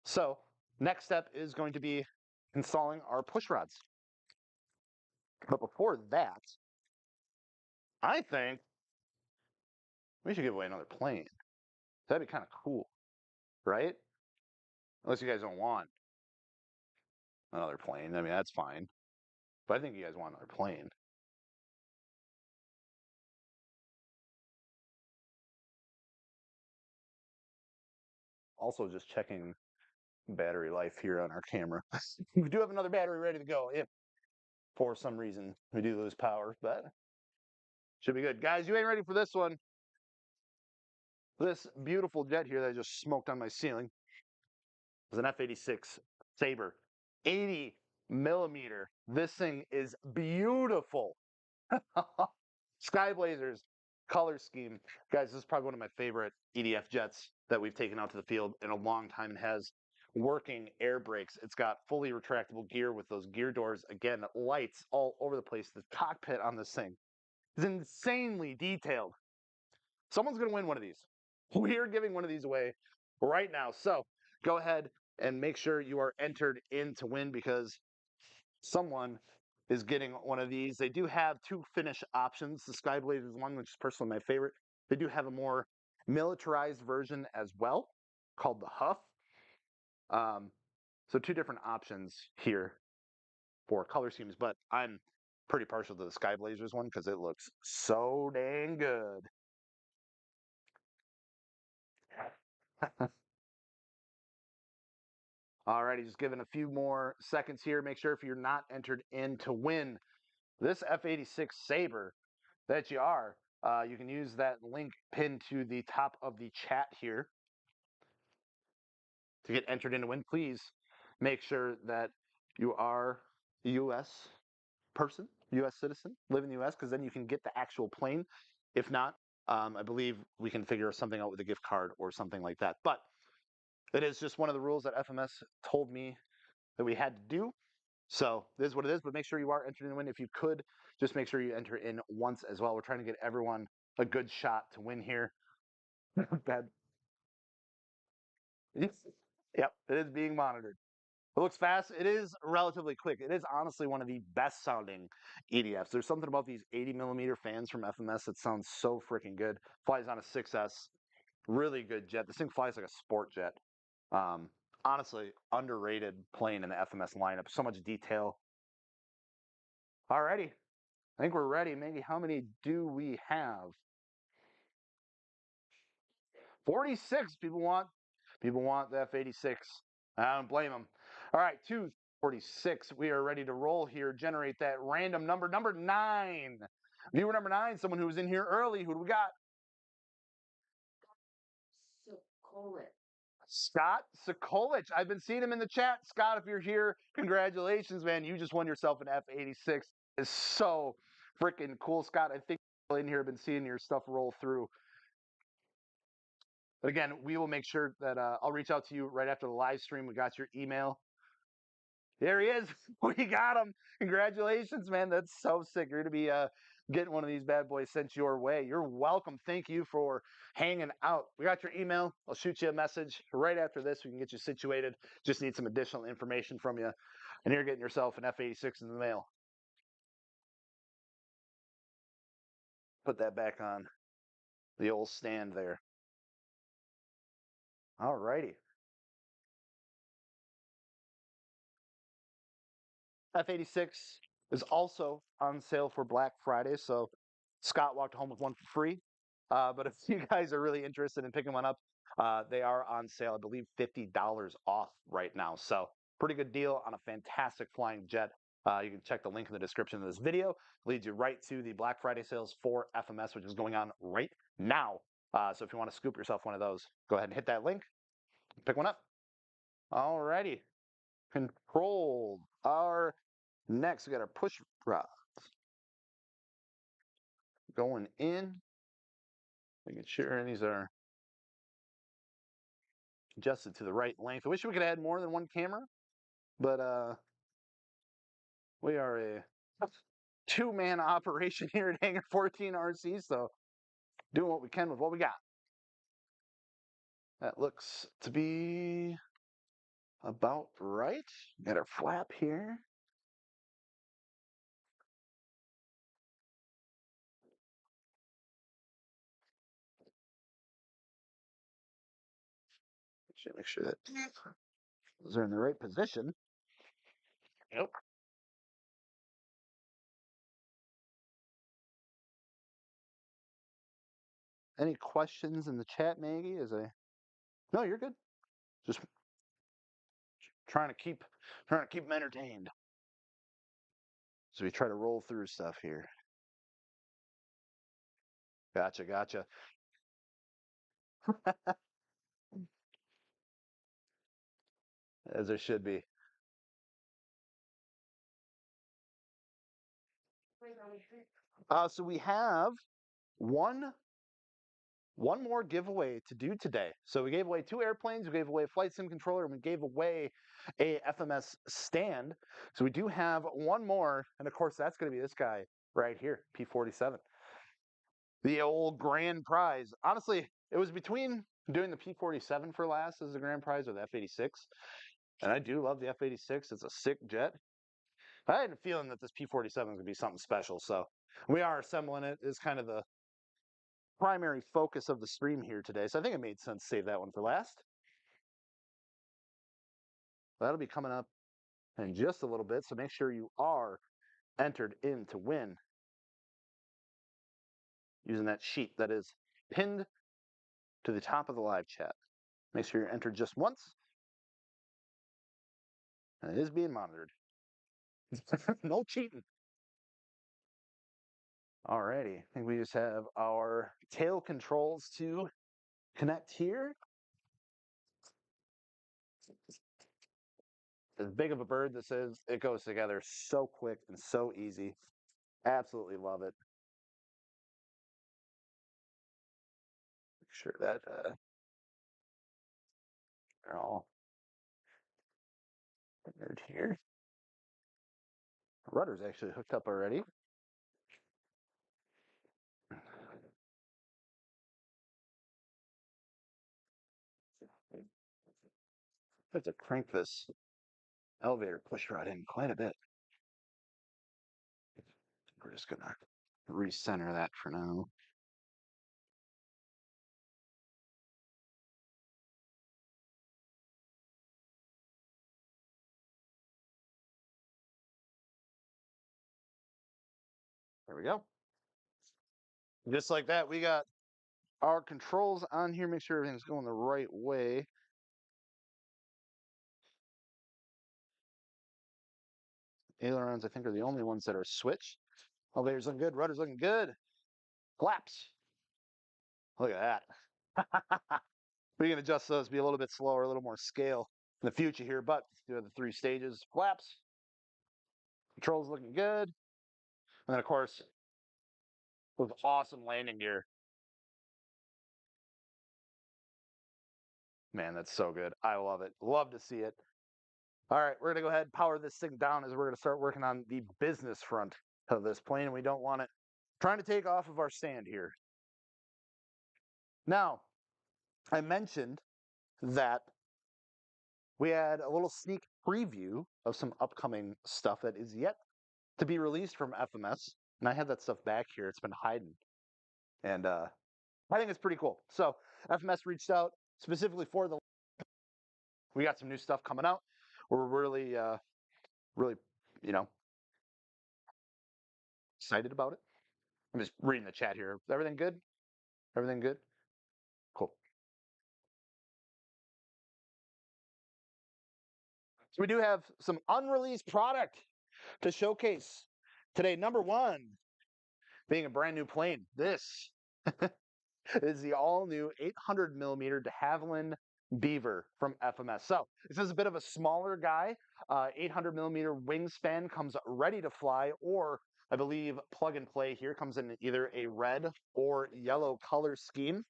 So next step is going to be installing our push rods. But before that, I think we should give away another plane. That'd be kind of cool, right? Unless you guys don't want another plane. I mean, that's fine. But I think you guys want another plane. Also, just checking battery life here on our camera. We do have another battery ready to go if for some reason we do lose power, but should be good. Guys, you ain't ready for this one. This beautiful jet here that I just smoked on my ceiling is an F-86 Sabre, 80 millimeter. This thing is beautiful. Sky Blazers color scheme. Guys, this is probably one of my favorite EDF jets that we've taken out to the field in a long time and has working air brakes. It's got fully retractable gear with those gear doors. Again, lights all over the place. The cockpit on this thing is insanely detailed. Someone's going to win one of these. We're giving one of these away right now. So go ahead and make sure you are entered in to win because someone is getting one of these. They do have two finish options. The Skyblade is one, which is personally my favorite. They do have a more militarized version as well called the Huff. Um, so two different options here for color schemes, but I'm pretty partial to the Sky Blazers one because it looks so dang good. Alrighty, just giving a few more seconds here. Make sure if you're not entered in to win this F-86 Sabre that you are, you can use that link pinned to the top of the chat here to get entered in to win. Please make sure that you are a U.S. person, U.S. citizen, live in the U.S., because then you can get the actual plane. If not, I believe we can figure something out with a gift card or something like that. But it is just one of the rules that FMS told me that we had to do. So this is what it is, but make sure you are entered in to win. If you could, just make sure you enter in once as well. We're trying to get everyone a good shot to win here. Bad. Yep, it is being monitored. It looks fast. It is relatively quick. It is honestly one of the best sounding EDFs. There's something about these 80 millimeter fans from FMS that sounds so freaking good. Flies on a 6S. Really good jet. This thing flies like a sport jet. Um, Honestly, underrated plane in the FMS lineup. So much detail. Alrighty. I think we're ready. Maybe how many do we have? 46 people want the F-86. I don't blame them. All right, 246. We are ready to roll here. Generate that random number 9. Viewer number 9, someone who was in here early. Who do we got? Sokolit. Scott Sokolich. I've been seeing him in the chat. Scott, if you're here, congratulations, man. You just won yourself an F86. It's so freaking cool, Scott. I think people in here have been seeing your stuff roll through. But again, we will make sure that I'll reach out to you right after the live stream. We got your email. There he is. We got him. Congratulations, man. That's so sick. You're going to be getting one of these bad boys sent your way. You're welcome. Thank you for hanging out. We got your email. I'll shoot you a message right after this. We can get you situated. Just need some additional information from you. And you're getting yourself an F86 in the mail. Put that back on the old stand there. All righty. F86 is also on sale for Black Friday. So Scott walked home with one for free. But if you guys are really interested in picking one up, they are on sale, I believe $50 off right now. So pretty good deal on a fantastic flying jet. You can check the link in the description of this video. It leads you right to the Black Friday sales for FMS, which is going on right now. So if you want to scoop yourself one of those, go ahead and hit that link, pick one up. All righty. Controlled. Our next, we got our push rod going in. Making sure these are adjusted to the right length. I wish we could add more than one camera, but we are a two-man operation here at Hangar 14 RC, so doing what we can with what we got. That looks to be about right. Got our flap here. Should make sure that those are in the right position. Yep. Any questions in the chat, Maggie? No, you're good. Just trying to keep them entertained. So we try to roll through stuff here. Gotcha. As there should be. So we have one more giveaway to do today. So we gave away 2 airplanes, we gave away a flight sim controller, and we gave away a FMS stand. So we do have one more, and of course that's going to be this guy right here, P47. The old grand prize. Honestly, it was between doing the P47 for last as the grand prize or the F86. And I do love the F86. It's a sick jet. I had a feeling that this P47 is going to be something special. So we are assembling it. It's kind of the primary focus of the stream here today. So I think it made sense to save that one for last. That'll be coming up in just a little bit. So make sure you are entered in to win using that sheet that is pinned to the top of the live chat. Make sure you're entered just once. And it is being monitored. No cheating. Alrighty, I think we just have our tail controls to connect here. As big of a bird this is, it goes together so quick and so easy. Absolutely love it. Make sure that they're all centered here. Rudder's actually hooked up already. I have to crank this elevator push rod in quite a bit. We're just gonna recenter that for now. There we go. Just like that, we got our controls on here. Make sure everything's going the right way. Ailerons, I think, are the only ones that are switched. Elevator's looking good. Rudder's looking good. Flaps. Look at that. We can adjust those, be a little bit slower, a little more scale in the future here. But do the 3 stages, flaps, controls looking good, and then of course with awesome landing gear. Man, that's so good. I love it. Love to see it. All right, we're gonna go ahead and power this thing down as we're gonna start working on the business front of this plane. We don't want it trying to take off of our stand here. Now, I mentioned that we had a little sneak preview of some upcoming stuff that is yet to be released from FMS. And I have that stuff back here. It's been hiding. And I think it's pretty cool. So FMS reached out specifically for the. We got some new stuff coming out. We're really, really, you know, excited about it. I'm just reading the chat here. Everything good? Everything good? Cool. So we do have some unreleased product to showcase today. Number one being a brand new plane. This is the all new 800 millimeter de Havilland Beaver from FMS. So this is a bit of a smaller guy. 800 millimeter wingspan comes ready to fly, or I believe plug and play here comes in either a red or yellow color scheme.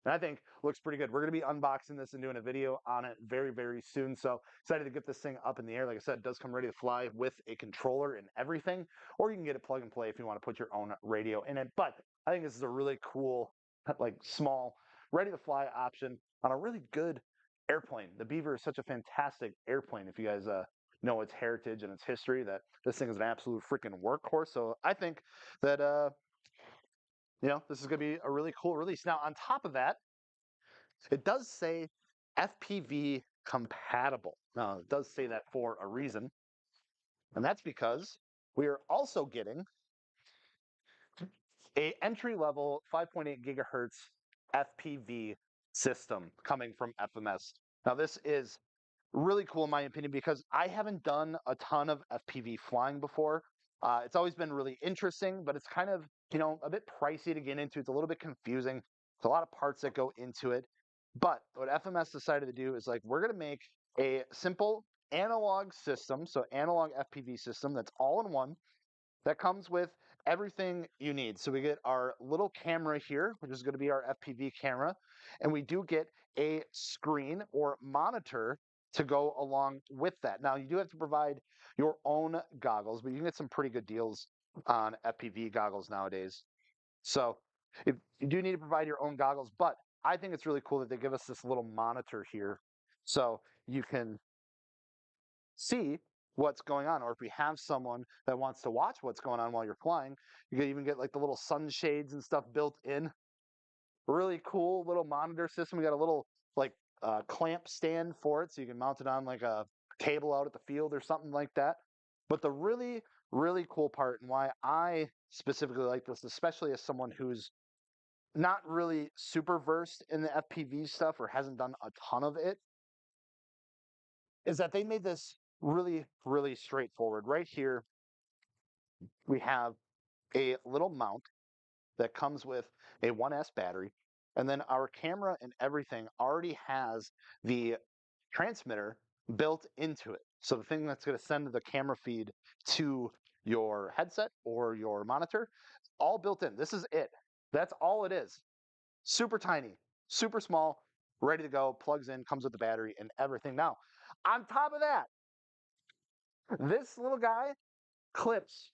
And I think looks pretty good. We're going to be unboxing this and doing a video on it very, very soon. So excited to get this thing up in the air. Like I said, it does come ready to fly with a controller and everything, or you can get it plug and play if you want to put your own radio in it. But I think this is a really cool, like small, ready to fly option on a really good airplane. The Beaver is such a fantastic airplane. If you guys know its heritage and its history, that this thing is an absolute freaking workhorse. So I think that this is going to be a really cool release. Now, on top of that, it does say FPV compatible. Now, it does say that for a reason, and that's because we are also getting a entry level 5.8 gigahertz FPV system coming from FMS. Now, this is really cool in my opinion because I haven't done a ton of FPV flying before. It's always been really interesting, but it's kind of, a bit pricey to get into. It's a little bit confusing. There's a lot of parts that go into it. But what FMS decided to do is like, we're going to make a simple analog system, so analog FPV system that's all in one, that comes with everything you need. So we get our little camera here, which is going to be our FPV camera, and we do get a screen or monitor to go along with that. Now, you do have to provide your own goggles, but you can get some pretty good deals on FPV goggles nowadays. So if you do need to provide your own goggles, but I think it's really cool that they give us this little monitor here so you can see what's going on. Or if you have someone that wants to watch what's going on while you're flying, you can even get like the little sunshades and stuff built in. Really cool little monitor system. We got a little like clamp stand for it so you can mount it on like a cable out at the field or something like that. But the really, really cool part and why I specifically like this, especially as someone who's not really super versed in the FPV stuff or hasn't done a ton of it, is that they made this really, really straightforward. Right here, we have a little mount that comes with a 1S battery. And then our camera and everything already has the transmitter built into it. So the thing that's going to send the camera feed to your headset or your monitor, all built in. This is it. That's all it is. Super tiny, super small, ready to go, plugs in, comes with the battery and everything. Now, on top of that, this little guy clips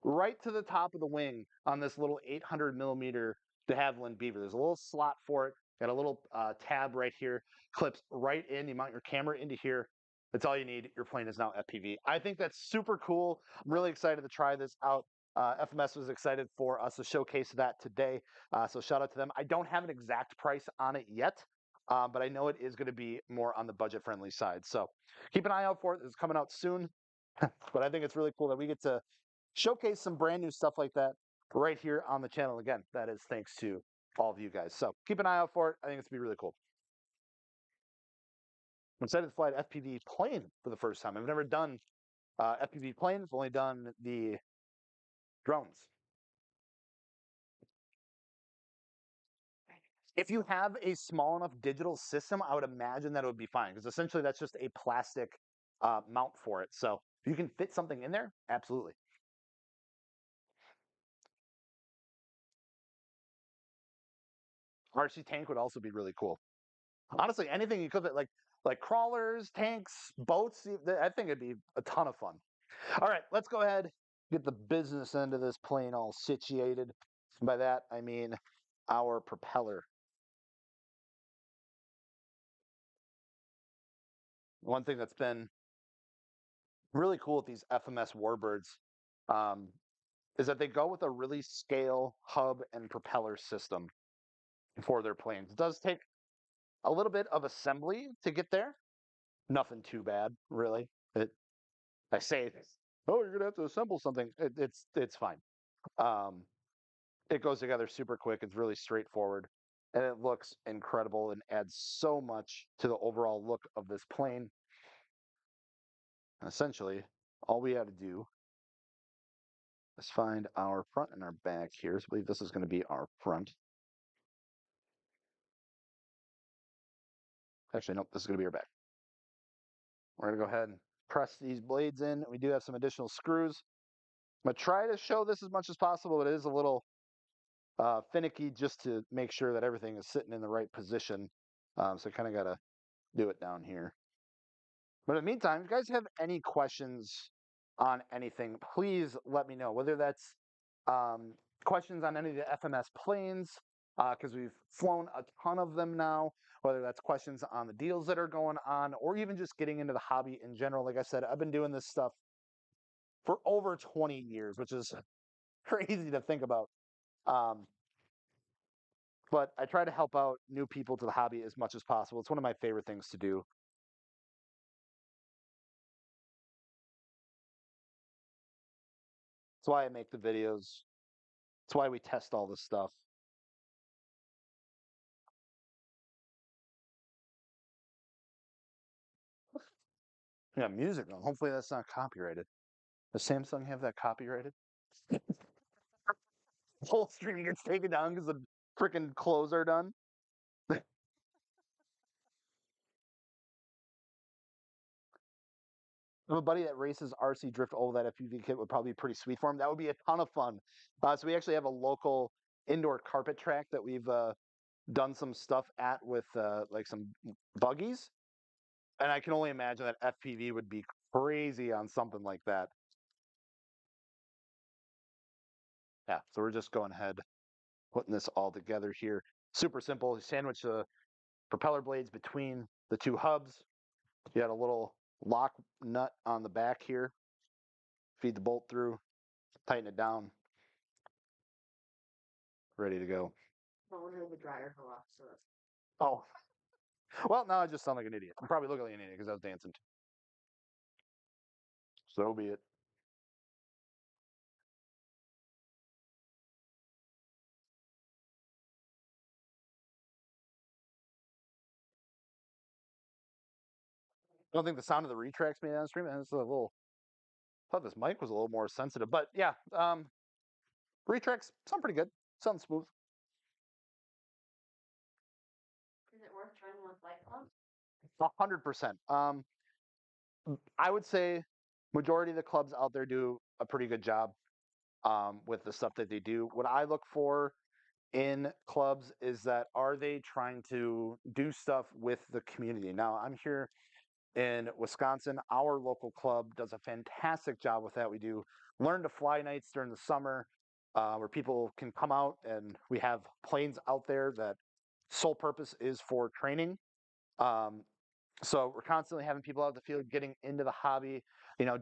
right to the top of the wing on this little 800 millimeter de Havilland Beaver. There's a little slot for it. Got a little tab right here. Clips right in. You mount your camera into here. That's all you need. Your plane is now FPV. I think that's super cool. I'm really excited to try this out. FMS was excited for us to showcase that today. So shout out to them. I don't have an exact price on it yet, but I know it is going to be more on the budget friendly side. So keep an eye out for it. It's coming out soon. But I think it's really cool that we get to showcase some brand new stuff like that right here on the channel. Again, that is thanks to all of you guys. So keep an eye out for it. I think it's going to be really cool. I'm excited to fly an FPV plane for the first time. I've never done FPV planes, I've only done the drones. If you have a small enough digital system, I would imagine that it would be fine because essentially that's just a plastic mount for it. So if you can fit something in there, absolutely. RC tank would also be really cool. Honestly, anything you could fit, like crawlers, tanks, boats. I think it'd be a ton of fun. All right, let's go ahead get the business end of this plane all situated. By that I mean our propeller. One thing that's been really cool with these FMS warbirds um, is that they go with a really scale hub and propeller system for their planes. It does take a little bit of assembly to get there. Nothing too bad, really. I say, oh, you're gonna have to assemble something. It's fine. Um, it goes together super quick. It's really straightforward, and it looks incredible and adds so much to the overall look of this plane. And essentially, all we had to do is find our front and our back here. So I believe this is going to be our front. Actually, nope, this is going to be our back. We're going to go ahead and press these blades in. We do have some additional screws. I'm going to try to show this as much as possible, but it is a little finicky just to make sure that everything is sitting in the right position. So I kind of got to do it down here. But in the meantime, if you guys have any questions on anything, please let me know. Whether that's um, questions on any of the FMS planes, because we've flown a ton of them now, whether that's questions on the deals that are going on, or even just getting into the hobby in general. Like I said, I've been doing this stuff for over 20 years, which is crazy to think about. Um, but I try to help out new people to the hobby as much as possible. It's one of my favorite things to do. That's why I make the videos. That's why we test all this stuff. Yeah, music though. Hopefully that's not copyrighted. Does Samsung have that copyrighted? Whole stream gets taken down because the freaking clothes are done. I have a buddy that races RC drift. Oh, that FUV kit would probably be pretty sweet for him. That would be a ton of fun. So we actually have a local indoor carpet track that we've done some stuff at with like some buggies, and I can only imagine that FPV would be crazy on something like that. Yeah, so we're just going ahead, putting this all together here. Super simple. Sandwich the propeller blades between the two hubs. You got a little lock nut on the back here. Feed the bolt through, tighten it down, ready to go. But we're the dryer go off, so Oh, well, now I just sound like an idiot. I'm probably looking like an idiot because I was dancing. So be it. I don't think the sound of the retracts made it on stream. And it's a little. I thought this mic was a little more sensitive, but yeah, retracts sound pretty good. Sound smooth. is it worth joining with Light Club? 100%. I would say majority of the clubs out there do a pretty good job with the stuff that they do. What I look for in clubs is that are they trying to do stuff with the community? Now, I'm here in Wisconsin. Our local club does a fantastic job with that. We do learn to fly nights during the summer where people can come out and we have planes out there that sole purpose is for training. Um, so we're constantly having people out in the field getting into the hobby,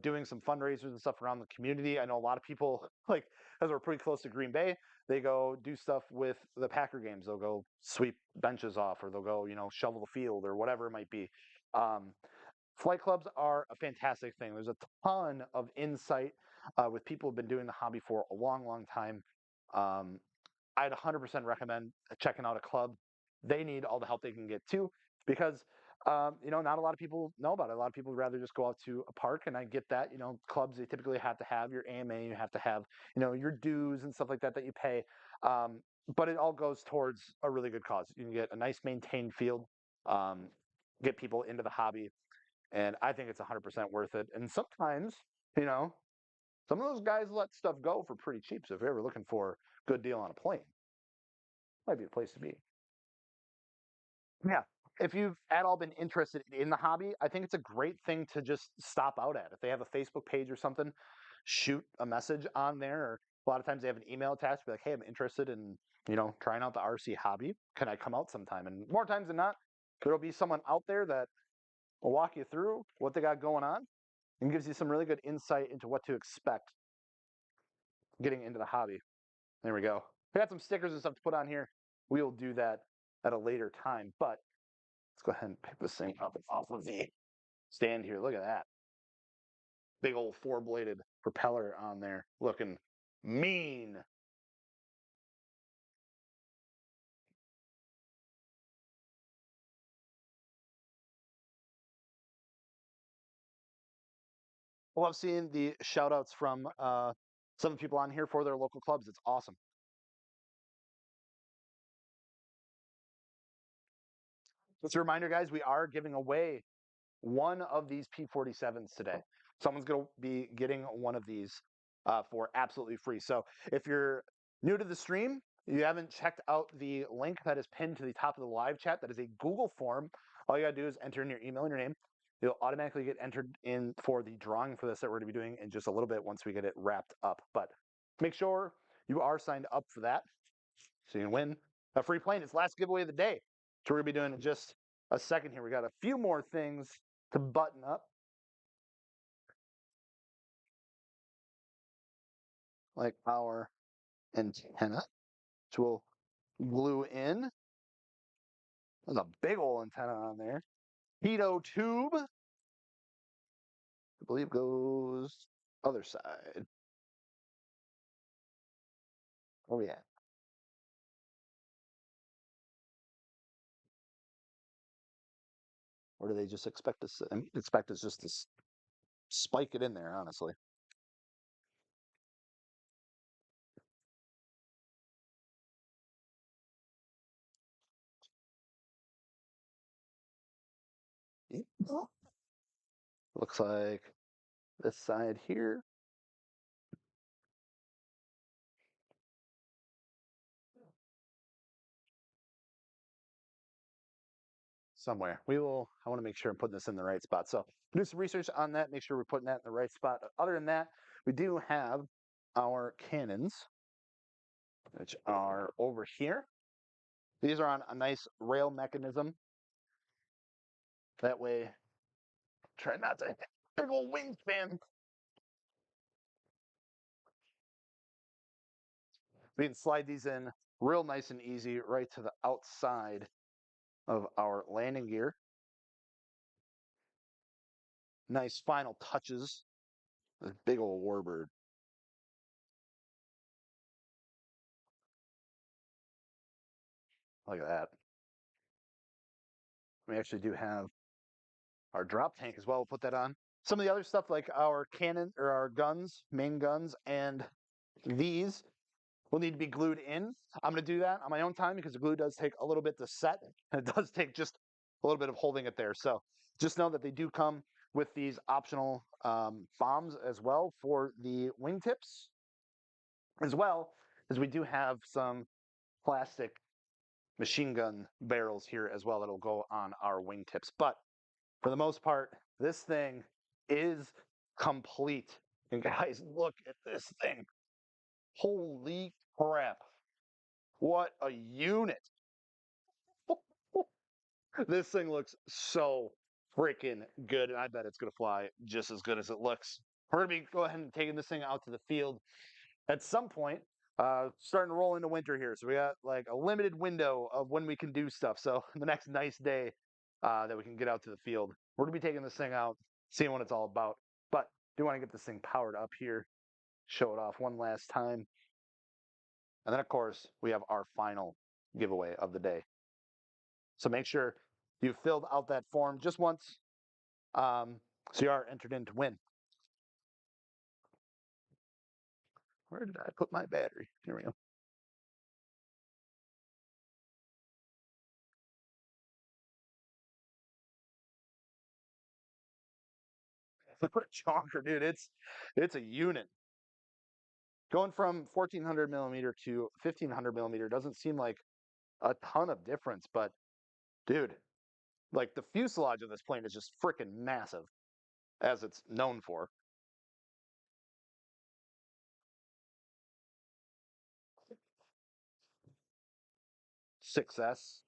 doing some fundraisers and stuff around the community. I know a lot of people, like, as we're pretty close to Green Bay, they go do stuff with the Packer games. They'll go sweep benches off, or they'll go, shovel the field, or whatever it might be. Um, Flight clubs are a fantastic thing. There's a ton of insight with people who've been doing the hobby for a long, long time. Um, I'd 100% recommend checking out a club. They need all the help they can get too, because not a lot of people know about it. A lot of people would rather just go out to a park, and I get that. Clubs, they typically have to have your AMA, you have to have your dues and stuff like that that you pay. but it all goes towards a really good cause. You can get a nice maintained field, um, get people into the hobby, and I think it's 100% worth it. And sometimes, you know, some of those guys let stuff go for pretty cheap. So if you're ever looking for a good deal on a plane, might be a place to be. Yeah. If you've at all been interested in the hobby, I think it's a great thing to just stop out at. If they have a Facebook page or something, shoot a message on there. Or a lot of times they have an email attached, be like, "Hey, I'm interested in trying out the RC hobby. Can I come out sometime?" And more times than not, there'll be someone out there that will walk you through what they got going on and gives you some really good insight into what to expect getting into the hobby. There we go. We got some stickers and stuff to put on here. We will do that at a later time, but let's go ahead and pick this thing up off of the stand here. Look at that. Big old four-bladed propeller on there looking mean. I love seeing the shout outs from some of the people on here for their local clubs. It's awesome. Just a reminder, guys, we are giving away one of these P47s today. Someone's going to be getting one of these for absolutely free. So if you're new to the stream, you haven't checked out the link that is pinned to the top of the live chat, that is a Google form. All you got to do is enter in your email and your name. You'll automatically get entered in for the drawing for this that we're going to be doing in just a little bit once we get it wrapped up. But make sure you are signed up for that so you can win a free plane. It's last giveaway of the day. So we're going to be doing in just a second here. We got a few more things to button up, like our antenna, which we'll glue in. There's a big old antenna on there. Pitot tube, I believe goes other side. Oh yeah. Or do they just expect us? I mean, expect us just to spike it in there, honestly. Looks like this side here somewhere. I want to make sure I'm putting this in the right spot. So do some research on that, make sure we're putting that in the right spot. Other than that, we do have our cannons, which are over here. These are on a nice rail mechanism. That way, try not to big old wingspan. We can slide these in real nice and easy right to the outside of our landing gear. Nice final touches. This big old warbird. Look at that. We actually do have our drop tank as well. We'll put that on. Some of the other stuff like our cannon or our guns, main guns, and these will need to be glued in. I'm going to do that on my own time because the glue does take a little bit to set. And it does take just a little bit of holding it there. So just know that they do come with these optional bombs as well for the wingtips, as well as we do have some plastic machine gun barrels here as well that'll go on our wingtips. But for the most part, this thing is complete. And guys, look at this thing. Holy crap. What a unit. This thing looks so freaking good, and I bet it's going to fly just as good as it looks. We're going to be go ahead and taking this thing out to the field at some point. Starting to roll into winter here, so we got like a limited window of when we can do stuff. So the next nice day that we can get out to the field, we're gonna be taking this thing out, seeing what it's all about. But do want to get this thing powered up here, show it off one last time, and then of course we have our final giveaway of the day. So make sure you filled out that form just once, so you are entered in to win. Where did I put my battery? Here we go. Chonker, dude. It's a unit. Going from 1400 millimeter to 1500 millimeter doesn't seem like a ton of difference, but dude, like the fuselage of this plane is just freaking massive, as it's known for. Success.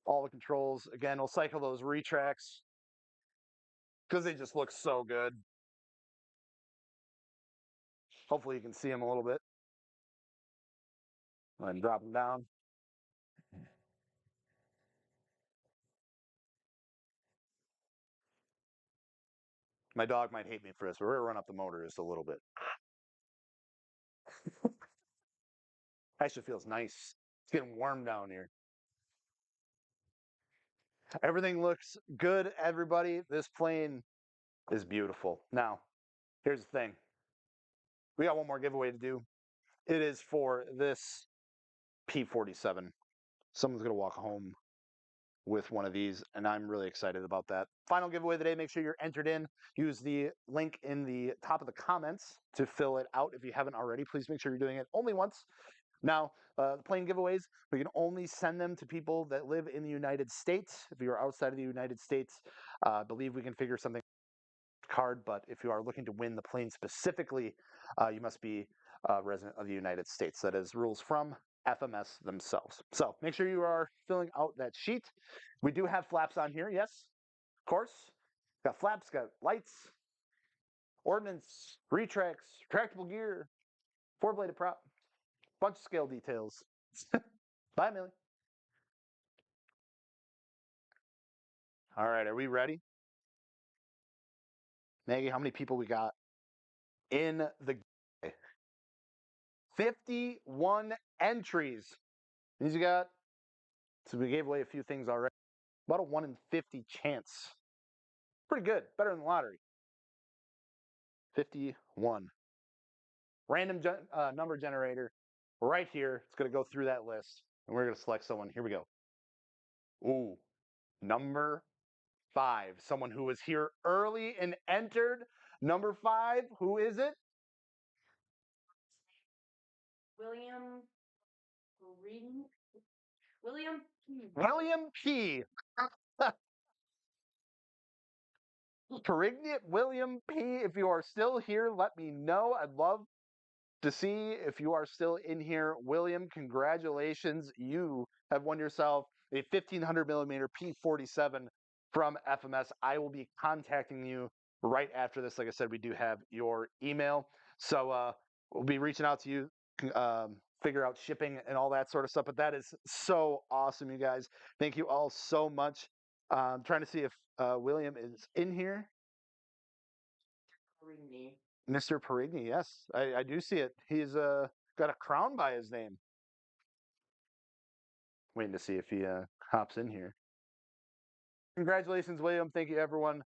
All the controls. Again, we'll cycle those retracts because they just look so good. Hopefully you can see them a little bit. And drop them down. My dog might hate me for this, but we're gonna run up the motor just a little bit. Actually feels nice. It's getting warm down here. Everything looks good, everybody. This plane is beautiful. Now, here's the thing. We got one more giveaway to do. It is for this P-47. Someone's gonna walk home with one of these, and I'm really excited about that. Final giveaway of the day. Make sure you're entered in. Use the link in the top of the comments to fill it out if you haven't already. Please make sure you're doing it only once. Now, the plane giveaways, we can only send them to people that live in the United States. If you're outside of the United States, I believe we can figure something card, but if you are looking to win the plane specifically, you must be a resident of the United States. That is rules from FMS themselves. So make sure you are filling out that sheet. We do have flaps on here, yes, of course. Got flaps, got lights, ordnance, retracts, retractable gear, four-bladed prop, bunch of scale details. Bye, Millie. All right, are we ready? Maggie, how many people we got in the 51 entries. These you got. So we gave away a few things already. About a 1 in 50 chance. Pretty good. Better than the lottery. 51. Random number generator right here. It's going to go through that list. And we're going to select someone. Here we go. Ooh, number 5. Someone who was here early and entered. Number 5. Who is it? William Reading. William P. William P. Perignit William P. If you are still here, let me know. I'd love to see if you are still in here. William, congratulations. You have won yourself a 1500 millimeter P-47 from FMS. I will be contacting you right after this. Like I said, we do have your email. So we'll be reaching out to you, figure out shipping and all that sort of stuff. But that is so awesome, you guys. Thank you all so much. I'm trying to see if William is in here. Perigny. Mr. Perigny, yes, I do see it. He's got a crown by his name. Waiting to see if he hops in here. Congratulations, William. Thank you, everyone,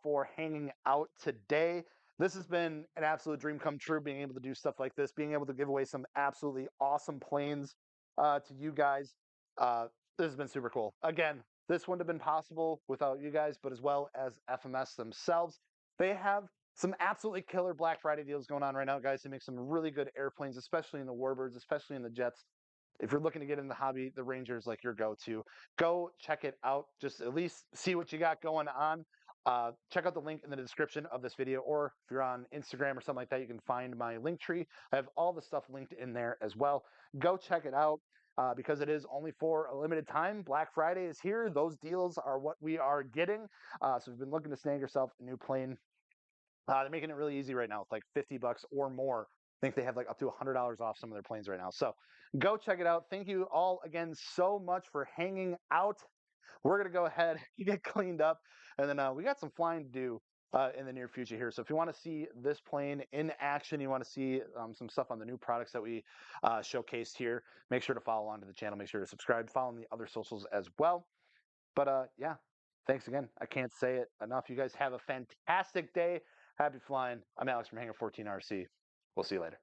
for hanging out today. This has been an absolute dream come true, being able to do stuff like this, being able to give away some absolutely awesome planes to you guys. This has been super cool. Again, this wouldn't have been possible without you guys, but as well as FMS themselves. They have some absolutely killer Black Friday deals going on right now, guys, to make some really good airplanes, especially in the Warbirds, especially in the Jets. If you're looking to get in the hobby, the Ranger is like your go-to. Go check it out. Just at least see what you got going on. Check out the link in the description of this video, or if you're on Instagram or something like that, you can find my link tree. I have all the stuff linked in there as well. Go check it out because it is only for a limited time. Black Friday is here. Those deals are what we are getting. So if you've been looking to snag yourself a new plane, they're making it really easy right now. It's like 50 bucks or more. I think they have like up to $100 off some of their planes right now. So go check it out. Thank you all again so much for hanging out. We're going to go ahead and get cleaned up. And then we got some flying to do in the near future here. So if you want to see this plane in action, you want to see some stuff on the new products that we showcased here, make sure to follow on to the channel. Make sure to subscribe, follow on the other socials as well. But yeah, thanks again. I can't say it enough. You guys have a fantastic day. Happy flying. I'm Alex from Hangar 14 RC. We'll see you later.